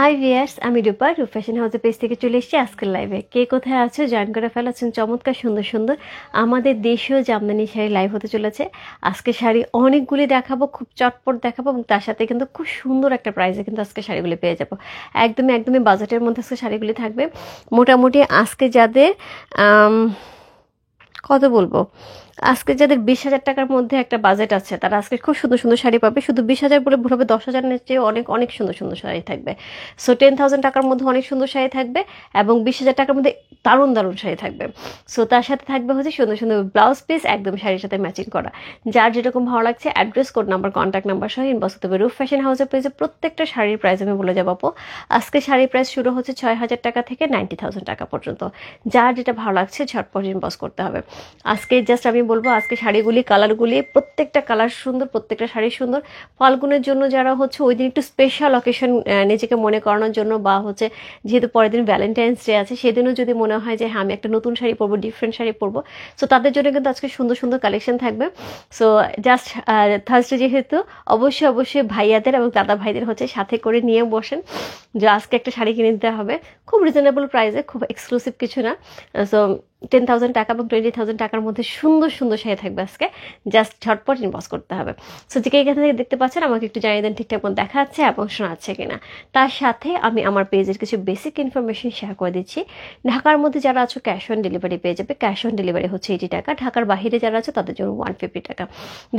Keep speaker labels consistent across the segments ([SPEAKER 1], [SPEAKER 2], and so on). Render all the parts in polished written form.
[SPEAKER 1] High viewers, আমি রূপা fashion হাউসের page থেকে চলে এসেছি আজকের লাইভে। কে কোথায় আছো জয়েন করে ফেলাচ্ছেন। চমৎকার সুন্দর সুন্দর আমাদের দেশীয় জামদানি শাড়ি লাইভ হতে চলেছে। আজকে শাড়ি অনেকগুলি দেখাবো, খুব চটপট দেখাবো এবং তার সাথে কিন্তু খুব সুন্দর একটা প্রাইসে কিন্তু আজকে শাড়িগুলি পেয়ে যাবো। একদমই একদমই বাজেটের মধ্যে আজকে শাড়িগুলি থাকবে। মোটামুটি আজকে যাদের কত বলবো, আজকে যাদের 20,000 টাকার মধ্যে একটা বাজেট আছে তারা আজকে খুব সুন্দর সুন্দর শাড়ি পাবে। শুধু 20,000 বলে ভুল হবে, 10,000 চেয়ে অনেক অনেক সুন্দর সুন্দর শাড়ি থাকবে। সো 10,000 টাকার মধ্যে অনেক সুন্দর শাড়ি থাকবে এবং 20,000 টাকার মধ্যে দারুণ দারুণ শাড়ি থাকবে। সো তার সাথে থাকবে হচ্ছে সুন্দর সুন্দর ব্লাউজ পিস একদম শাড়ির সাথে ম্যাচিং করা। যার যেরকম ভালো লাগছে address, code number, contact number সহ ইনবক্স করতে হবে। রূপ ফ্যাশন হাউসের পেজে প্রত্যেকটা শাড়ির প্রাইস আমি বলে যাবো। আজকে শাড়ির প্রাইস শুরু হচ্ছে 6,000 টাকা থেকে 90,000 টাকা পর্যন্ত। যার যেটা ভালো লাগছে ঝটপট ইনবক্স করতে হবে। আজকে জাস্ট আমি বলবো আজকে শাড়িগুলি কালারগুলি প্রত্যেকটা কালার সুন্দর, প্রত্যেকটা শাড়ি সুন্দর। ফাল্গুনের জন্য যারা হচ্ছে ওই দিন একটু স্পেশাল অকেশন নিজেকে মনে করানোর জন্য, বা হচ্ছে যেহেতু পরের দিন ভ্যালেন্টাইন্স ডে আছে সেদিনও যদি মনে হয় যে হ্যাঁ আমি একটা নতুন শাড়ি পরবো, ডিফারেন্ট শাড়ি পরবো, সো তাদের জন্য কিন্তু আজকে সুন্দর সুন্দর কালেকশন থাকবে। সো জাস্ট থার্সডে যেহেতু অবশ্যই অবশ্যই ভাইয়াদের এবং দাদা ভাইদের হচ্ছে সাথে করে নিয়ে বসেন যে আজকে একটা শাড়ি কিনে দিতে হবে খুব রিজনেবল প্রাইসে, খুব এক্সক্লুসিভ কিছু না। সো 10,000 টাকা এবং 20,000 টাকার মধ্যে সুন্দর সুন্দর শাড়ি থাকবে আজকে। জাস্ট ঝটপট ইনবক্স করতে হবে। সো যে এখান থেকে দেখতে পাচ্ছেন আমাকে একটু জানিয়ে দেন ঠিকঠাক মতো দেখা যাচ্ছে এবং শোনা যাচ্ছে কিনা। তার সাথে আমি আমার পেজের কিছু বেসিক ইনফরমেশন শেয়ার করে দিচ্ছি। ঢাকার মধ্যে যারা আছো ক্যাশ অন ডেলিভারি পেয়ে যাবে। ক্যাশ অন ডেলিভারি হচ্ছে 80 টাকা। ঢাকার বাইরে যারা আছে তাদের জন্য 150 টাকা।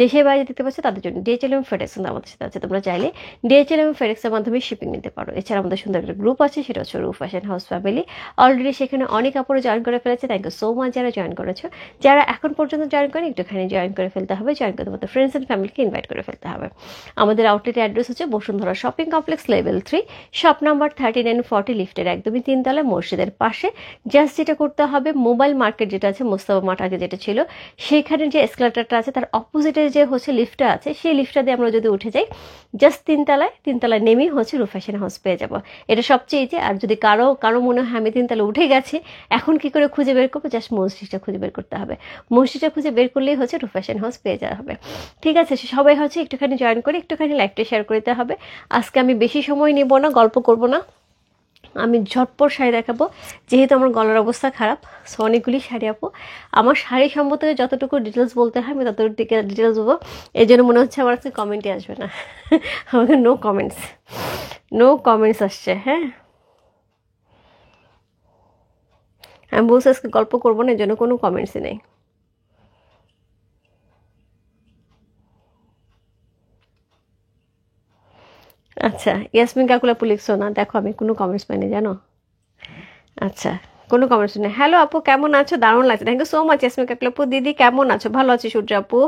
[SPEAKER 1] দেশের বাইরে দেখতে পাচ্ছ তাদের জন্য ডিএচএল এবং ফেডেক্স আমাদের সাথে আছে। তোমরা চাইলে ডিএচএল এবং ফেডেক্সের মাধ্যমে শিপিং নিতে পারো। এছাড়া আমাদের সুন্দর একটা গ্রুপ আছে, সেটা হচ্ছে রূপ ফ্যাশন হাউস ফ্যামিলি। অলরেডি সেখানে অনেক আপুরা জয়েন করে ফেলেছে। থ্যাংক ইউ সো মাচ যারা জয়েন করেছো। যারা এখন পর্যন্ত জয়েন করেন একটুখানি জয়েন করে ফেলতে হবে। জয়েন করতে মতো ফ্রেন্ডস অ্যান্ড ফ্যামিলিকে ইনভাইট করে ফেলতে হবে। আমাদের আউটলেটের অ্যাড্রেস হচ্ছে Bashundhara shopping complex level 3, shop number 3940, লিফটের একদমই 3 তলায়, মসজিদের পাশে। জাস্ট যেটা করতে হবে, মোবাইল মার্কেট যেটা আছে মোস্তফা মাঠ আগে যেটা ছিল, সেইখানে যে এসকেলেটারটা আছে তার অপোজিটে যে হচ্ছে লিফটটা আছে, সেই লিফটটা দিয়ে আমরা যদি উঠে যাই জাস্ট 3 তলায় নেমেই হচ্ছে রূপ ফ্যাশন হাউস পেয়ে যাবো। এটা সবচেয়ে ইজি। আর যদি কারো মনে হয় আমি 3 তলায় উঠে গেছি এখন কি করে খুঁজে বের করবো, জাস্ট মসজিদটা খুঁজে বের করতে হবে। মসজিদটা খুঁজে বের করলেই হচ্ছে রূপ ফ্যাশন হাউস পেয়ে যাওয়া হবে। ঠিক আছে, সবাই হচ্ছে একটুখানি জয়েন করে একটুখানি লাইভটা শেয়ার করতে হবে। আজকে আমি বেশি সময় নেব না, গল্প করব না, আমি ঝটপট শাড়ি দেখাবো যেহেতু আমার গলার অবস্থা খারাপ। সো অনেকগুলি শাড়ি আপু, আমার শাড়ি সম্বন্ধে যতটুকু ডিটেলস বলতে হয় আমি ততটুকু ডিটেলস বলবো। এই জন্য মনে হচ্ছে আমার আজকে কমেন্টই আসবে না। আমাকে নো কমেন্টস আসছে। হ্যাঁ, আমি বলছি আজকে গল্প করবো না, এই জন্য কোনো কমেন্টসই নেই। আচ্ছা, ইয়াসমিন কাকুলা লিখছো না, দেখো আমি কোনো কমেন্টস পাইনি জানো। আচ্ছা, কোনো কমেন্টস নেই। হ্যালো আপু, কেমন আছো? দারুণ লাগছে। Thank you so much Yasmin কাকুলা আপু। দিদি কেমন আছো? ভালো আছি। সূর্য আপু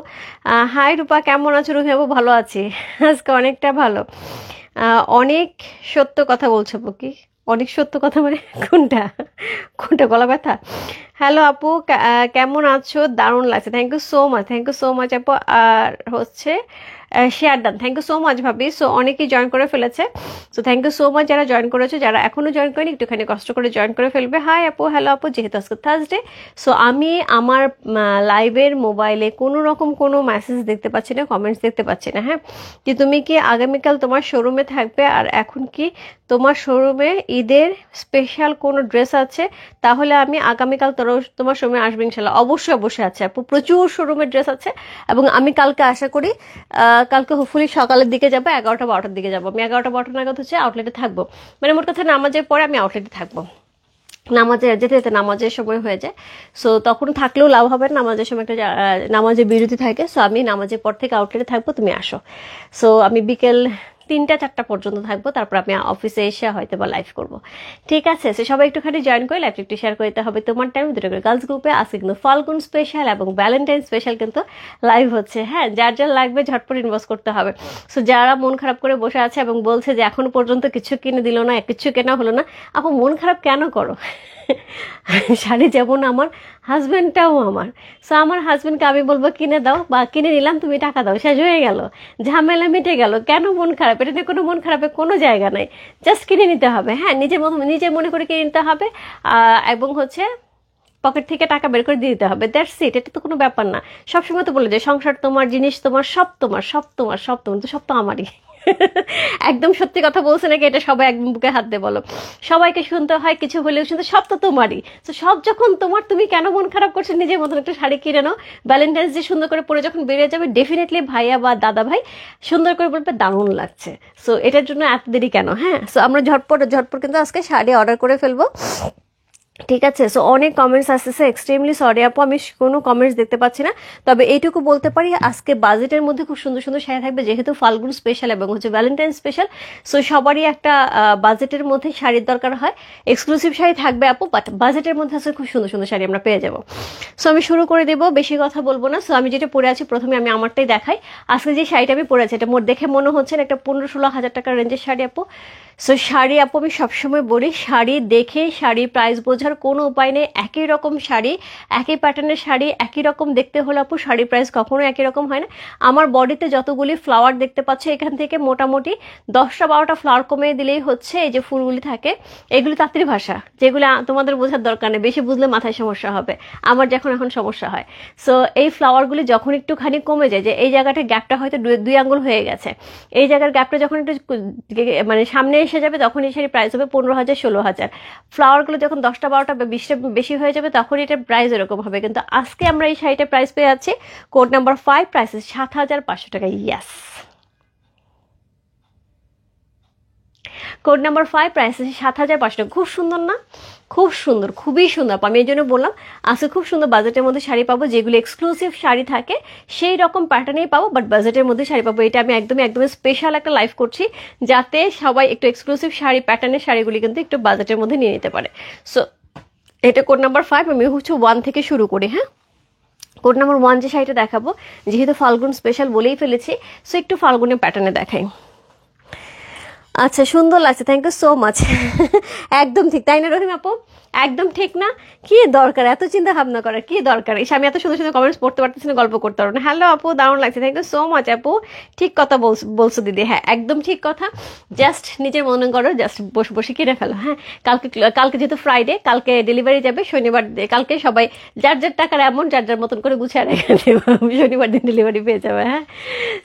[SPEAKER 1] হাই। রূপা কেমন আছো? রুহি আপু ভালো আছি, আজকে অনেকটা ভালো। অনেক সত্য কথা বলছো আপু। কি অনেক সত্য কথা মানে কোনটা কোনটা, গলা ব্যথা? হ্যালো আপু, কেমন আছো? দারুণ লাগছে। থ্যাংক ইউ সো মাচ আপু। আর হচ্ছে share done, thank you so much ভাবি। সো অনেকেই জয়েন করে ফেলেছে। So thank you so much যারা জয়েন করেছো। যারা এখনো জয়েন করেনি একটুখানি কষ্ট করে জয়েন করে ফেলবে। হাই আপু, হ্যালো আপু। যেহেতু আজকে থার্সডে, সো আমি আমার লাইভের মোবাইলে কোনো রকম কোনো মেসেজ দেখতে পাচ্ছি না, কমেন্টস দেখতে পাচ্ছি না। হ্যাঁ, যে তুমি কি আগামীকাল তোমার শোরুমে থাকবে, আর এখন কি তোমার শোরুমে ঈদের স্পেশাল কোনো ড্রেস আছে? তাহলে আমি আগামীকাল তোমার শোরুমে আসবো ইনশাল্লাহ। অবশ্যই অবশ্যই আছে আপু, প্রচুর শোরুমের ড্রেস আছে। এবং আমি কালকে আশা করি কালকে হোপফুলি সকালের দিকে যাবো, 11টা-12টার দিকে যাবো। আমি 11টা-12টা নাগাদ হচ্ছে আউটলেটে থাকবো। মানে মোট কথা নামাজের পরে আমি আউটলেটে থাকবো। নামাজে যেতে যেতে নামাজের সময় হয়ে যায়। সো তখন থাকলেও লাভ হবে না, নামাজের সময় একটা নামাজের বিরতি থাকে। সো আমি নামাজের পর থেকে আউটলেটে থাকবো, তুমি আসো। সো আমি বিকেল 3টা-4টা পর্যন্ত থাকবো, তারপর আমি অফিসে এসে হয়তো বা লাইভ করবো। ঠিক আছে, সে সবাই একটুখানি জয়েন করে লাইভটা একটু শেয়ার করতে হবে। তোমার টাইম দুটো করে গার্লস গ্রুপে আজকে কিন্তু ফাল্গুন স্পেশাল এবং ভ্যালেন্টাইন স্পেশাল কিন্তু লাইভ হচ্ছে। হ্যাঁ, যার যার লাগবে ঝটপট ইনভেস্ট করতে হবে। সো যারা মন খারাপ করে বসে আছে এবং বলছে যে এখনো পর্যন্ত কিছু কিনে দিল না, কিছু কেনা হলো না, আপু মন খারাপ কেন করো? শাড়ি যেমন আমার, হাজব্যান্ডটাও আমার। সো আমার হাজব্যান্ডকে আমি বলবো কিনে দাও, বা কিনে নিলাম তুমি টাকা দাও, শেষ হয়ে গেল, ঝামেলা মিটে গেল। কেন মন খারাপ? এটা নিয়ে কোনো মন খারাপের কোনো জায়গা নাই। জাস্ট কিনে নিতে হবে। হ্যাঁ, নিজে মনে করে কিনে নিতে হবে। এবং হচ্ছে পকেট থেকে টাকা বের করে দিয়ে দিতে হবে। That's it. এটা তো কোনো ব্যাপার না। সবসময় তো বলে যে সংসার তোমার, জিনিস তোমার, সব তোমার, তো সব তো আমারই। একদম সত্যি কথা বলছে নাকি এটা সবাই একদম বুকে হাত দিয়ে বলো। সবাইকে শুনতে হয়, কিছু হলেও শুনতে, সব তো তোমারই। তো সব যখন তোমার, তুমি কেন মন খারাপ করছো? নিজের মতন একটা শাড়ি কিনে নাও, ভ্যালেন্টাইন্স ডে সুন্দর করে পরে যখন বেরিয়ে যাবে ডেফিনেটলি ভাইয়া বা দাদা ভাই সুন্দর করে বলবে দারুণ লাগছে। সো এটার জন্য এত দেরি কেন? হ্যাঁ, সো আমরা ঝটপট ঝটপট কিন্তু আজকে শাড়ি অর্ডার করে ফেলবো, ঠিক আছে? সো অনেক কমেন্টস আসতেছে, এক্সট্রিমলি সরি আপু আমি কোনো কমেন্টস দেখতে পাচ্ছি না। তবে এইটুকু বলতে পারি আজকে বাজেটের মধ্যে খুব সুন্দর সুন্দর শাড়ি থাকবে, যেহেতু ফাল্গুন স্পেশাল এবং হচ্ছে ভ্যালেন্টাইন স্পেশাল। সো সবারই একটা বাজেটের মধ্যে শাড়ির দরকার হয়, এক্সক্লুসিভ শাড়ি থাকবে আপু, বাট বাজেটের মধ্যে আজকে খুব সুন্দর সুন্দর শাড়ি আমরা পেয়ে যাবো। সো আমি শুরু করে দেবো, বেশি কথা বলবো না। সো আমি যেটা পরে আছি প্রথমে আমি আমারটাই দেখাই। আজকে যে শাড়িটা আমি পরে আছি এটা মোট দেখে মনে হচ্ছে একটা 15-16 হাজার টাকার রেঞ্জের শাড়ি আপু। সো শাড়ি আপু আমি সবসময় বলি, শাড়ি দেখে শাড়ি প্রাইস বোঝার কোনো উপায় নেই। একই রকম শাড়ি, একই প্যাটার্নের শাড়ি, একই রকম দেখতে হলে আপু শাড়ি প্রাইস কখনো একই রকম হয় না। আমার বডিতে যতগুলি ফ্লাওয়ার দেখতে পাচ্ছ এখান থেকে মোটামুটি 10টা-12টা ফ্লাওয়ার কমিয়ে দিলেই হচ্ছে এই যে ফুলগুলি থাকে, এগুলি তাঁতির ভাষা, যেগুলো তোমাদের বোঝার দরকার নেই, বেশি বুঝলে মাথায় সমস্যা হবে, আমার যখন এখন সমস্যা হয়। সো এই ফ্লাওয়ারগুলি যখন একটুখানি কমে যায়, যে এই জায়গাটা গ্যাপটা হয়তো 2 আঙ্গুল হয়ে গেছে, এই জায়গার গ্যাপটা যখন একটু মানে সামনে এসে যাবে তখন এই শাড়ির প্রাইস হবে 15,000, 16,000। ফ্লাওয়ারগুলো যখন 10টা, 12টা বা 20টা বেশি হয়ে যাবে তখন এটার প্রাইস এরকম হবে। কিন্তু আজকে আমরা এই শাড়িটার প্রাইস পেয়ে যাচ্ছি কোড নাম্বার 5, প্রাইস 7,500 টাকা। ইয়াস, কোড নাম্বার 5, প্রাইস 7,500 টাকা। খুব সুন্দর না? খুব সুন্দর, খুবই সুন্দর। আমি এই জন্য বললাম আজকে খুব সুন্দর বাজেটের মধ্যে শাড়ি পাবো, যেগুলো এক্সক্লুসিভ শাড়ি থাকে সেই রকম প্যাটার্নেই পাবো, বাট বাজেটের মধ্যে শাড়ি পাবো। এটা আমি একদমই একদমই স্পেশাল একটা লাইভ করছি, যাতে সবাই একটু এক্সক্লুসিভ শাড়ি, প্যাটার্নের শাড়িগুলি কিন্তু একটু বাজেটের মধ্যে নিয়ে নিতে পারে। সো এটা কোড নাম্বার 5, আমি হচ্ছে 1 থেকে শুরু করি। হ্যাঁ, কোড নাম্বার 1 যে শাড়িটা দেখাবো, যেহেতু ফাল্গুন স্পেশাল বলেই ফেলেছি, সো একটু ফাল্গুনের প্যাটার্নে দেখাই। আচ্ছা, সুন্দর লাগছে, থ্যাংক ইউ সো মাচ। একদম ঠিক, তাই না রহিম আপু? একদম ঠিক না? কি দরকার এত চিন্তা ভাবনা করার, কি দরকার? এসে আমি এত সুন্দর সুন্দর কমেন্টস পড়তে পারতেছি না, গল্প করতে পারবো না। হ্যালো আপু, দারুণ লাগছে, থ্যাংক ইউ সো মাচ আপু। ঠিক কথা বলছো দিদি, হ্যাঁ একদম ঠিক কথা। জাস্ট নিজের মনে করো, জাস্ট বসে বসে কিনে ফেলো। হ্যাঁ, কালকে যেহেতু ফ্রাইডে, কালকে ডেলিভারি যাবে, শনিবার কালকে সবাই যার যার টাকার অ্যামাউন্ট যার যার মতন করে গুছিয়ে রেখে দেবো, শনিবার দিন ডেলিভারি পেয়ে যাবে। হ্যাঁ,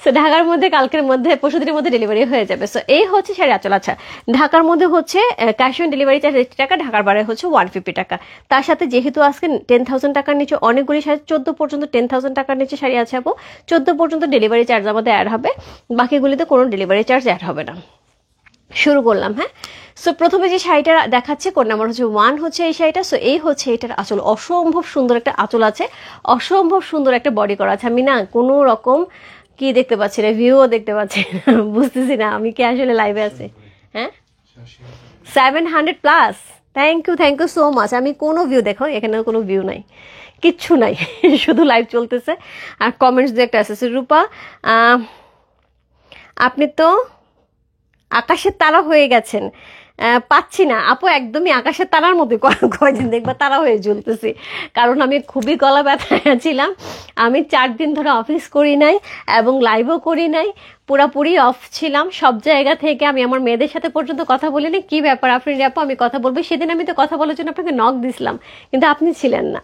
[SPEAKER 1] সো ঢাকার মধ্যে কালকের মধ্যে, পরশু দিনের মধ্যে ডেলিভারি হয়ে যাবে। সো এই হচ্ছে শাড়ি আঁচল। আচ্ছা, ঢাকার মধ্যে হচ্ছে ক্যাশ অন ডেলিভারি চার্জ 80 টাকা, ঢাকার বাইরে হচ্ছে 150 টাকা। তার সাথে যেহেতু আজকে 10,000 টাকার নিচে অনেকগুলি শাড়ি, 14 পর্যন্ত 10,000 টাকার নিচে শাড়ি আছে আপু, 14 পর্যন্ত ডেলিভারি চার্জ আমাদের অ্যাড হবে, বাকিগুলিতে কোনো ডেলিভারি চার্জ অ্যাড হবে না। শুরু করলাম। হ্যাঁ, সো প্রথমে যে শাড়িটা দেখাচ্ছে কোড নাম্বার হচ্ছে 1 হচ্ছে এই শাড়িটা। সো এই হচ্ছে এটার আঁচল, অসম্ভব সুন্দর একটা আঁচল আছে, অসম্ভব সুন্দর একটা বডি করা আছে। আমি না কোনো রকম কি দেখতে পাচ্ছি না, ভিউও দেখতে পাচ্ছি না, বুঝতেছি না আমি কি আসলে লাইভে আছি। হ্যাঁ, 700+, থ্যাংক ইউ সো মাচ। আমি কোনো ভিউ, দেখো এখানে কোনো ভিউ নাই, কিচ্ছু নাই, শুধু লাইভ চলতেছে আর কমেন্টস দিয়ে একটা আসছে। রূপা আপনি তো আকাশের তারা হয়ে গেছেন। পাচ্ছি না আপু, একদমই আকাশের তারার মধ্যে কয়দিন দেখবা তারা হয়ে জ্বলতেছি, কারণ আমি খুবই গলা ব্যথায় ছিলাম। আমি 4 দিন ধরে অফিস করি নাই এবং লাইভও করি নাই, পুরাপুরি অফ ছিলাম সব জায়গা থেকে। আমি আমার মেয়েদের সাথে পর্যন্ত কথা বলিনি। কি ব্যাপার আপনি আপু, আমি কথা বলবো, সেদিন আমি তো কথা বলার জন্য আপনাকে নক দিছিলাম কিন্তু আপনি ছিলেন না।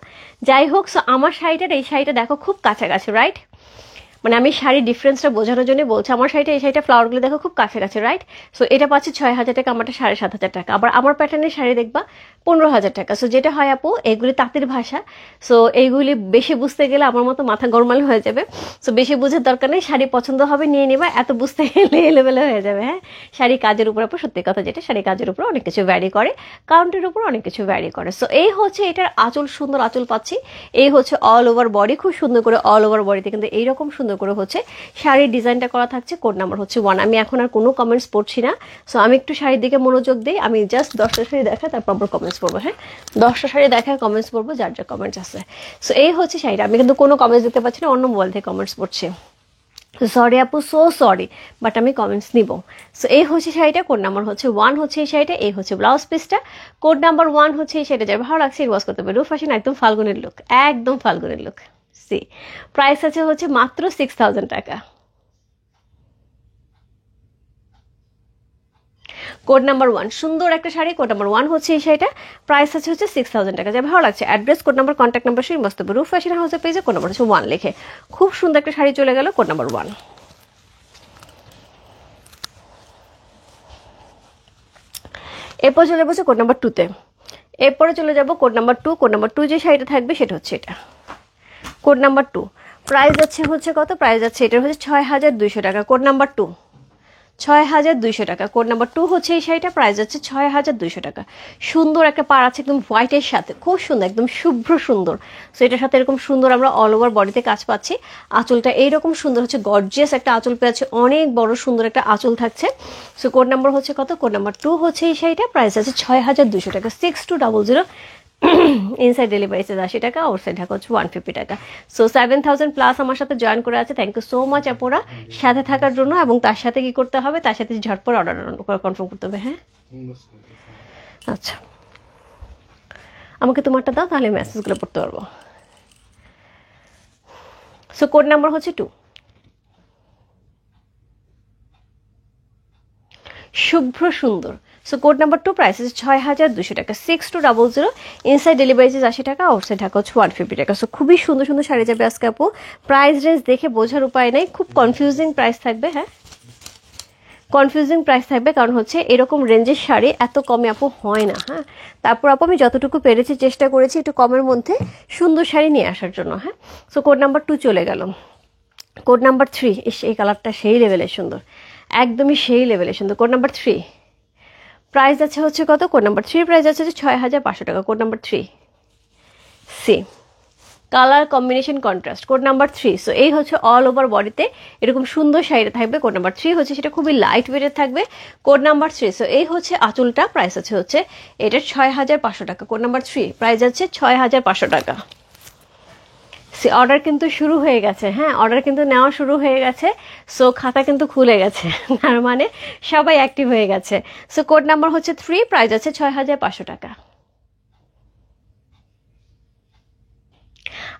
[SPEAKER 1] যাই হোক, সো আমার শাড়িটার, এই শাড়িটা দেখো খুব কাছাকাছি, রাইট? মানে আমি শাড়ির ডিফারেন্সটা বোঝানোর জন্য বলছি, আমার শাড়িটা, এই শাড়িটা ফ্লাওয়ারগুলো দেখো খুব কাছাকাছি, রাইট? সো এটা পাচ্ছে 6,000 টাকা, আমারটা 7,500 টাকা। আবার আমার প্যাটার্নের শাড়ি দেখবা 15,000 টাকা। সো যেটা হয় আপু, এগুলি তাঁতির ভাষা, সো এইগুলি বেশি বুঝতে গেলে আমার মতো মাথা গরমাল হয়ে যাবে। সো বেশি বুঝার দরকার নেই, শাড়ি পছন্দ হবে নিয়ে নেবা, এত বুঝতে গেলে এলেবেলে হয়ে যাবে। হ্যাঁ, শাড়ি কাজের উপর আপু, সত্যি কথা যেটা, শাড়ি কাজের উপর অনেক কিছু ভ্যারি করে, কাউন্টের উপর অনেক কিছু ভ্যারি করে। সো এই হচ্ছে এটার আঁচল, সুন্দর আঁচল পাচ্ছি। এই হচ্ছে অল ওভার বডি, খুব সুন্দর করে অল ওভার বডিতে কিন্তু এইরকম সুন্দর করে হচ্ছে শাড়ির ডিজাইনটা করা থাকছে। কোড নাম্বার হচ্ছে 1। আমি এখন আর কোনো কমেন্টস পড়ছি না, সো আমি একটু শাড়ির দিকে মনোযোগ দিই। আমি জাস্ট 10টা শাড়ি দেখা, তারপর কমেন্টস পড়বো। হ্যাঁ, 10টা শাড়ি দেখায় কমেন্টস পড়বো, যার যা কমেন্টস আছে। সো এই হচ্ছে শাড়িটা, আমি কিন্তু কোনো কমেন্টস দিতে পারছি না, অন্য মোবাইল থেকে কমেন্টস পড়ছি। সরি আপু, সো সরি, বাট আমি কমেন্টস নিব। সো এই হচ্ছে শাড়িটা, কোড নাম্বার হচ্ছে 1 হচ্ছে এই শাড়িটা। এই হচ্ছে ব্লাউজ পিসটা, কোড নাম্বার 1 হচ্ছে এই শাড়িটা। যার ভালো লাগছে ইনবক্স করতে পারবে। রূপ ফ্যাশন, একদম ফাল্গুনের লুক, একদম ফাল্গুনের লুক। সি প্রাইস আছে হচ্ছে মাত্র 6,000 টাকা। কোড নাম্বার 1, সুন্দর একটা শাড়ি, কোড নাম্বার 1 হচ্ছে এই শাড়িটা, প্রাইস আছে হচ্ছে 6,000 টাকা। যা ভালো লাগছে address, code number, contact number শুনে বসতে হবে রূপ ফ্যাশন হাউসের পেজে, কোড নাম্বার হচ্ছে 1 লিখে। খুব সুন্দর একটা শাড়ি চলে গেল, কোড নাম্বার 1। এরপর চলে যাবো কোড নাম্বার 2-তে। এরপরে চলে যাব কোড নাম্বার 2। কোড নাম্বার 2 যে শাড়িটা থাকবে সেটা হচ্ছে এটা, কোড নাম্বার 2। প্রাইস হচ্ছে কত? প্রাইস এটার হচ্ছে 6200 টাকা। কোড নাম্বার 2 6200 টাকা। কোড নাম্বার 2 হচ্ছে এই শাড়িটা, প্রাইস 6200 টাকা। সুন্দর একটা পাড় আছে একদম হোয়াইটের সাথে, খুব সুন্দর, একদম শুভ্র সুন্দর। সো এটার সাথে এরকম সুন্দর আমরা অল ওভার বডিতে কাজ পাচ্ছি। আঁচলটা এইরকম সুন্দর হচ্ছে, গর্জিয়াস একটা আঁচল পেয়েছে, অনেক বড় সুন্দর একটা আঁচল থাকছে। সো কোড নাম্বার হচ্ছে কত? কোড নাম্বার 2 হচ্ছে এই শাড়িটা, প্রাইস 6200 টাকা। 6200। ইনসাইড ডেলিভারি চার্জ 80 টাকা, আউটসাইড ঢাকা হচ্ছে 150 টাকা। সো 7000 প্লাস আমার সাথে জয়েন করে আছে। থ্যাংক ইউ সো মাচ আপুরা সাথে থাকার জন্য। এবং তার সাথে কি করতে হবে? তার সাথে ঝটপট অর্ডার কনফার্ম করতে হবে। হ্যাঁ, আচ্ছা, আমাকে তোমারটা দাও, তাহলে মেসেজগুলো পড়তে পারবো। সো কোড নাম্বার হচ্ছে 2। শুভ্র সুন্দর। সো কোড নাম্বার 2, প্রাইস 6200 টাকা। 6200। ইনসাইড ডেলিভারি চার্জ 80 টাকা, আউটসাইড ঢাকা হচ্ছে 150 টাকা। সো খুবই সুন্দর সুন্দর শাড়ি যাবে আজকে আপু। প্রাইস রেঞ্জ দেখে বোঝার উপায় নেই, খুব কনফিউজিং প্রাইস থাকবে। হ্যাঁ, কনফিউজিং প্রাইস থাকবে, কারণ হচ্ছে এরকম রেঞ্জের শাড়ি এত কমে আপু হয় না। হ্যাঁ, তারপর আপু আমি যতটুকু পেরেছি চেষ্টা করেছি একটু কমের মধ্যে সুন্দর শাড়ি নিয়ে আসার জন্য। হ্যাঁ, সো কোড নাম্বার 2 চলে গেল। কোড নাম্বার 3, এই কালারটা সেই লেভেলের সুন্দর, একদমই সেই লেভেলের সুন্দর। কোড নাম্বার 3, প্রাইস হচ্ছে কত? কোড নাম্বার 3 প্রাইস আছে 6500 টাকা। Code number 3 C, colour combination contrast. Code number 3। So এই হচ্ছে অল ওভার বডিতে এরকম সুন্দর শাড়িটা থাকবে। কোড নাম্বার 3 হচ্ছে সেটা খুবই লাইট ওয়েটের থাকবে। Code number 3। সো এই হচ্ছে আঁচলটা, প্রাইস হচ্ছে এটা 6500 টাকা। কোড নাম্বার 3 প্রাইস 6500 টাকা। অর্ডার কিন্তু শুরু হয়ে গেছে। হ্যাঁ, অর্ডার কিন্তু নেওয়া শুরু হয়ে গেছে। সো খাতা কিন্তু খুলে গেছে, তার মানে সবাই অ্যাক্টিভ হয়ে গেছে। সো কোড নাম্বার হচ্ছে 3, প্রাইস 6500 টাকা।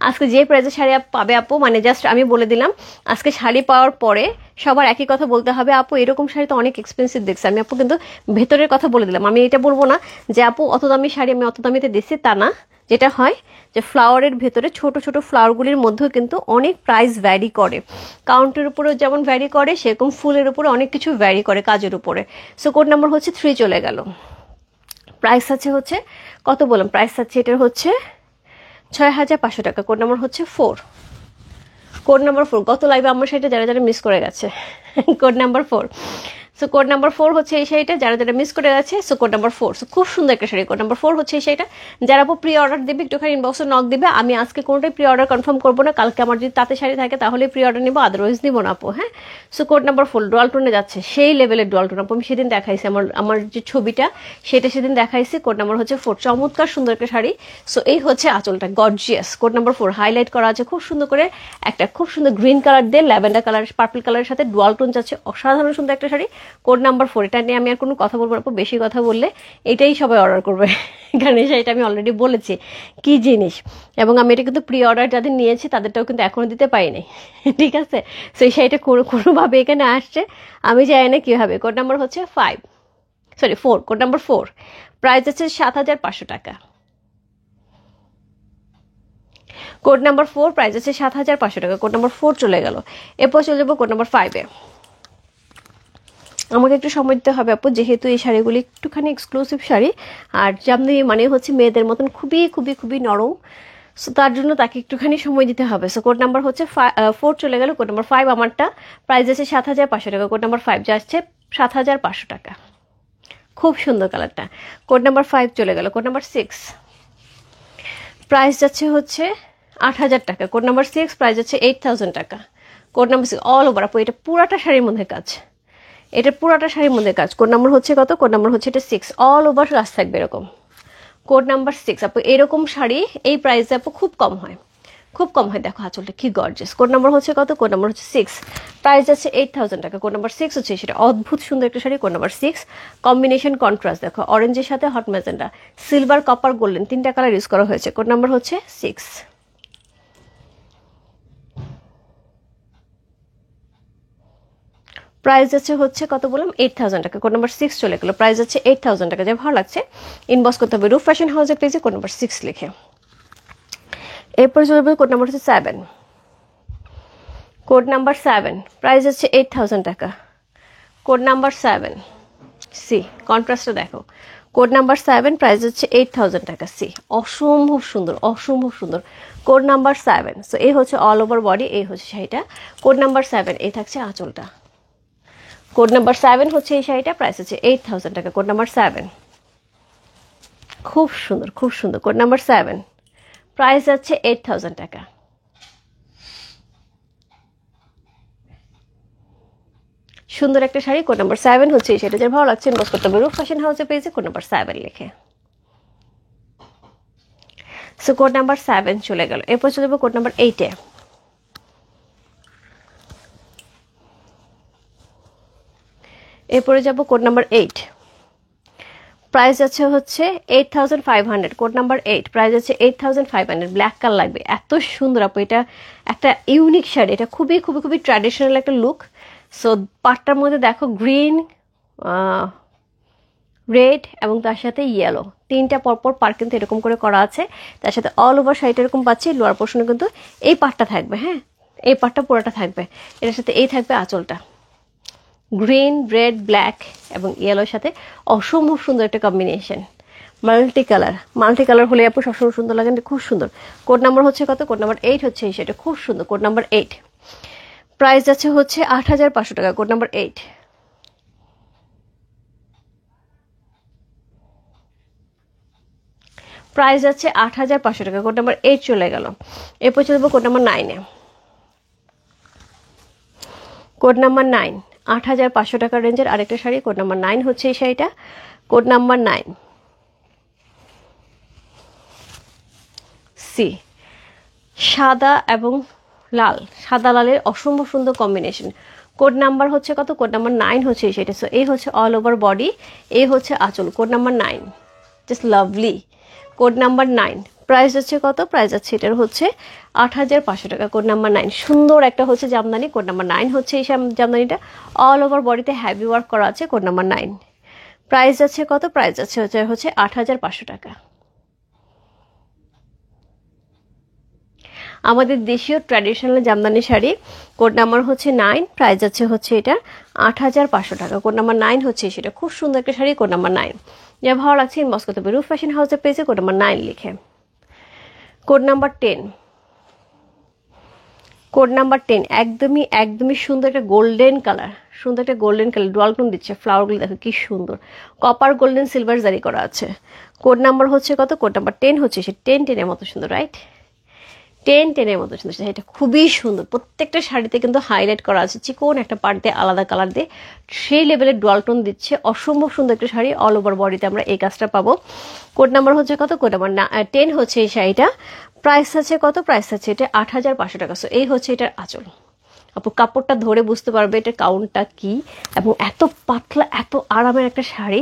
[SPEAKER 1] আজকে যে প্রাইসে শাড়ি পাবে আপু, মানে জাস্ট আমি বলে দিলাম, আজকে শাড়ি পাওয়ার পরে সবার একই কথা বলতে হবে, আপু এরকম শাড়ি তো অনেক এক্সপেন্সিভ দেখছি। আমি আপু কিন্তু ভেতরের কথা বলে দিলাম। আমি এটা বলবো না যে আপু অত দামি শাড়ি আমি অত দামিতে দিচ্ছি, তা না। যেটা হয় যে ফ্লাওয়ারের ভেতরে ছোট ছোট ফ্লাওয়ারগুলির মধ্যেও কিন্তু অনেক প্রাইস ভ্যারি করে। কাউন্টের উপরেও যেমন ভ্যারি করে, সেরকম ফুলের উপরে অনেক কিছু ভ্যারি করে, কাজের উপরে। সো কোড নাম্বার হচ্ছে 3 চলে গেল। প্রাইস হচ্ছে কত বললাম? প্রাইস এটার হচ্ছে 6500 টাকা। কোড নাম্বার হচ্ছে 4। কোড নাম্বার 4, গত লাইভে আমার শাড়িটা যারা যারা মিস করে গেছে, code number 4। So code number 4 হচ্ছে এই শাড়িটা, যারা যারা মিস করে গেছে। So code number 4। সো খুব সুন্দর একটা শাড়ি। কোড নাম্বার 4 হচ্ছে এই শাড়িটা। যারা আপু প্রি অর্ডার দেবে একটুখানি ইনবক্সে নক দিবে। আমি আজকে কোনোটাই প্রি অর্ডার কনফার্ম করবো না, কালকে আমার যদি তাতে শাড়ি থাকে তাহলে প্রি অর্ডার নিবো, আদারওয়াইজ নিবো না আপু। হ্যাঁ, সো কোড নাম্বার 4 ডুয়াল টোনে যাচ্ছে, সেই লেভেলের ডুয়াল টোন আপু। আমি সেদিন দেখাইছি আমার যে ছবিটা, সেটা সেদিন দেখাইছি। কোড নাম্বার হচ্ছে 4, চমৎকার সুন্দর একটা শাড়ি। সো এই হচ্ছে আঁচলটা, গর্জিয়াস। কোড নাম্বার 4 হাইলাইট করা আছে খুব সুন্দর করে, একটা খুব সুন্দর গ্রিন কালার দিয়ে ল্যাভেন্ডার কালার, পার্পল কালারের সাথে ডুয়াল টোন যাচ্ছে, অসাধারণ সুন্দর একটা শাড়ি। কোড নাম্বার 4, এটা নিয়ে আমি আর কোনো কথা বলবো না, বেশি কথা বললে এটাই সবাই অর্ডার করবে, কারণ এই শাড়িটা আমি অলরেডি বলেছি কি জিনিস। এবং আমি এটা কিন্তু প্রি অর্ডার যাদের নিয়েছি তাদেরটাও কিন্তু এখনো দিতে পারিনি, ঠিক আছে। সো এই শাড়িটা কোনোভাবে এখানে আসছে, আমি জানি না কীভাবে। কোড নাম্বার হচ্ছে 4। কোড নাম্বার 4, প্রাইস 7500 টাকা। কোড নাম্বার 4, প্রাইস 7500 টাকা। কোড নাম্বার 4 চলে গেল। এরপর চলে যাবো কোড নাম্বার 5-এ। আমাকে একটু সময় দিতে হবে আপু, যেহেতু এই শাড়িগুলি একটুখানি এক্সক্লুসিভ শাড়ি, আর জামদানি মানে হচ্ছে মেয়েদের মতন খুবই খুবই খুবই নরম। সো তার জন্য তাকে একটুখানি সময় দিতে হবে। সো কোড নাম্বার হচ্ছে 4 চলে গেল। কোড নাম্বার 5 আমারটা, প্রাইস 7500 টাকা। কোড নাম্বার 5 যাচ্ছে 7500 টাকা। খুব সুন্দর কালারটা। কোড নাম্বার 5 চলে গেল। কোড নাম্বার 6, প্রাইস হচ্ছে 8000 টাকা। কোড নাম্বার 6, প্রাইস 8000 টাকা। কোড নাম্বার 6 অল ওভার আপু, এটা পুরাটা শাড়ির মধ্যে কাজ, এটা পুরাটা শাড়ির মধ্যে কাজ। কোড নাম্বার হচ্ছে কত? কোড নাম্বার হচ্ছে এটা 6, অল ওভার কাজ থাকবে এরকম। কোড নাম্বার 6 আপু, এরকম শাড়ি এই প্রাইসে আপু খুব কম হয়, খুব কম হয়। দেখো আঁচলটা কি গর্জিয়াস। কোড নাম্বার হচ্ছে কত? কোড নাম্বার হচ্ছে 6, প্রাইস 8000 টাকা। কোড নাম্বার 6 হচ্ছে সেটা, অদ্ভুত সুন্দর একটা শাড়ি। কোড নাম্বার 6, কম্বিনেশন কন্ট্রাস্ট দেখো, অরেঞ্জের সাথে hot magenta, silver, copper, golden, 3টা কালার ইউজ করা হয়েছে। কোড নাম্বার হচ্ছে 6। প্রাইস হচ্ছে কত বললাম? 8000 টাকা। কোড নাম্বার 6 চলে গেল। প্রাইস 8000 টাকা। যা ভালো লাগছে ইনবক্স করতে হবে রূপ ফ্যাশন হাউসের পেজে কোড নাম্বার 6 লিখে। এরপরে চলে যাবে কোড নাম্বার হচ্ছে 7। কোড নাম্বার 7, প্রাইস 8000 টাকা। কোড নাম্বার 7, সি কন্ট্রাস্টটা দেখো, কোড নাম্বার 7, প্রাইস হচ্ছে 8000 টাকা। সি অসম্ভব সুন্দর, অসম্ভব সুন্দর। Code number 7। সো এই হচ্ছে অল ওভার বডি, এই হচ্ছে শাড়িটা। কোড নাম্বার 7, এই থাকছে আঁচলটা। কোড নাম্বার 7 হচ্ছে এই শাড়িটা, প্রাইস হচ্ছে 8000 টাকা। কোড নাম্বার 7 খুব সুন্দর, খুব সুন্দর। কোড নাম্বার 7 প্রাইস যাচ্ছে 8000 টাকা। সুন্দর একটা শাড়ি, কোড নাম্বার 7 হচ্ছে এই শাড়িটা। যার ভালো লাগছে ইনবক্স করতে হবে রূপ ফ্যাশন হাউসে পেজে কোড নাম্বার 7 লিখে। সো কোড নাম্বার 7 চলে গেল। এরপর চলে যাবো কোড নাম্বার 8-এ। এরপরে যাব কোড নাম্বার 8, প্রাইস আছে হচ্ছে 8500। কোড নাম্বার 8, প্রাইস আছে 8500। ব্ল্যাক কালার লাগবে, এত সুন্দর আপু, এটা একটা ইউনিক শাড়ি। এটা খুবই খুবই খুবই ট্র্যাডিশনাল একটা লুক। সো পাটটার মধ্যে দেখো গ্রিন, রেড এবং তার সাথে ইয়েলো, তিনটা পরপর পার কিন্তু এরকম করে করা আছে। তার সাথে অল ওভার শাড়িটা এরকম পাচ্ছি। লোয়ার পোর্শনে কিন্তু এই পাটটা থাকবে, হ্যাঁ এই পাটটা পুরোটা থাকবে। এটার সাথে এই থাকবে আঁচলটা, গ্রিন, রেড, ব্ল্যাক এবং ইয়েলোর সাথে অসম্ভব সুন্দর একটা কম্বিনেশন। মাল্টি কালার হলে আপু সবসময় সুন্দর লাগে, খুব সুন্দর। কোড নাম্বার হচ্ছে কত? কোড নাম্বার 8 হচ্ছে এই সেটা, খুব সুন্দর। কোড নাম্বার 8 প্রাইস আছে হচ্ছে 8500 টাকা। কোড নাম্বার 8 প্রাইস আছে 8500 টাকা। কোড নাম্বার 8 চলে গেল। এরপর চলবো কোড নাম্বার 9-এ। কোড নাম্বার 9 8500 টাকা রেঞ্জের আরেকটা শাড়ি। কোড নাম্বার 9 হচ্ছে এই শাড়িটা। কোড নাম্বার 9 সি সাদা এবং লাল, সাদা লালের অসম্ভব সুন্দর কম্বিনেশন। কোড নাম্বার হচ্ছে কত? কোড নাম্বার 9 হচ্ছে এই শাড়িটা। সো এই হচ্ছে অল ওভার বডি, এই হচ্ছে আঁচল। Code number 9 just lovely. Code number 9 price হচ্ছে কত? প্রাইস আছে এটার হচ্ছে 8500 টাকা। কোড নাম্বার 9 সুন্দর একটা হচ্ছে জামদানি। কোড নাম্বার 9 হচ্ছে এই জামদানিটা, অল ওভার বডিতে হ্যাভি ওয়ার্ক করা আছে। কোড নাম্বার 9 প্রাইস আছে কত? প্রাইস আছে হচ্ছে 8500 টাকা। আমাদের দেশীয় traditional Jamdani sari. Code number হচ্ছে 9, প্রাইস আছে হচ্ছে এটা 8500 টাকা। কোড নাম্বার 9 হচ্ছে সেটা, খুব সুন্দর একটা শাড়ি। কোড নাম্বার 9 যা ভালো লাগছে ইনবক্স করতে হবে রূপ ফ্যাশন হাউসের পেজে কোড নাম্বার 9 লিখে। কোড নাম্বার 10, কোড নাম্বার 10 একদমই সুন্দর একটা গোল্ডেন কালার, সুন্দর একটা গোল্ডেন কালার ডুয়াল টোন দিচ্ছে। ফ্লাওয়ারগুলো দেখো কি সুন্দর, কপার গোল্ডেন সিলভার জারি করা আছে। কোড নাম্বার হচ্ছে কত? কোড নাম্বার 10 হচ্ছে সে 10-10-এর মতো সুন্দর, রাইট? 10-10-এর মতো সুন্দর। এটা খুবই সুন্দর, প্রত্যেকটা শাড়িতে কিন্তু হাইলাইট করা আছে চিকন একটা পার্ট দিয়ে, আলাদা কালার দিয়ে, সেই লেভেলের ডুয়াল টোন দিচ্ছে। অসম্ভব সুন্দর একটা শাড়ি, অল ওভার বডিতে আমরা এই কাজটা পাবো। কোড নাম্বার হচ্ছে কত? কোড নাম্বার 10 হচ্ছে এই শাড়িটা। প্রাইস আছে কত? প্রাইস আছে এটা 8500 টাকা। সো এই হচ্ছে এটার আঁচল। আপু কাপড়টা ধরে বুঝতে পারবে এটা কাউন্টটা কি, এবং এত পাতলা এত আরামের একটা শাড়ি,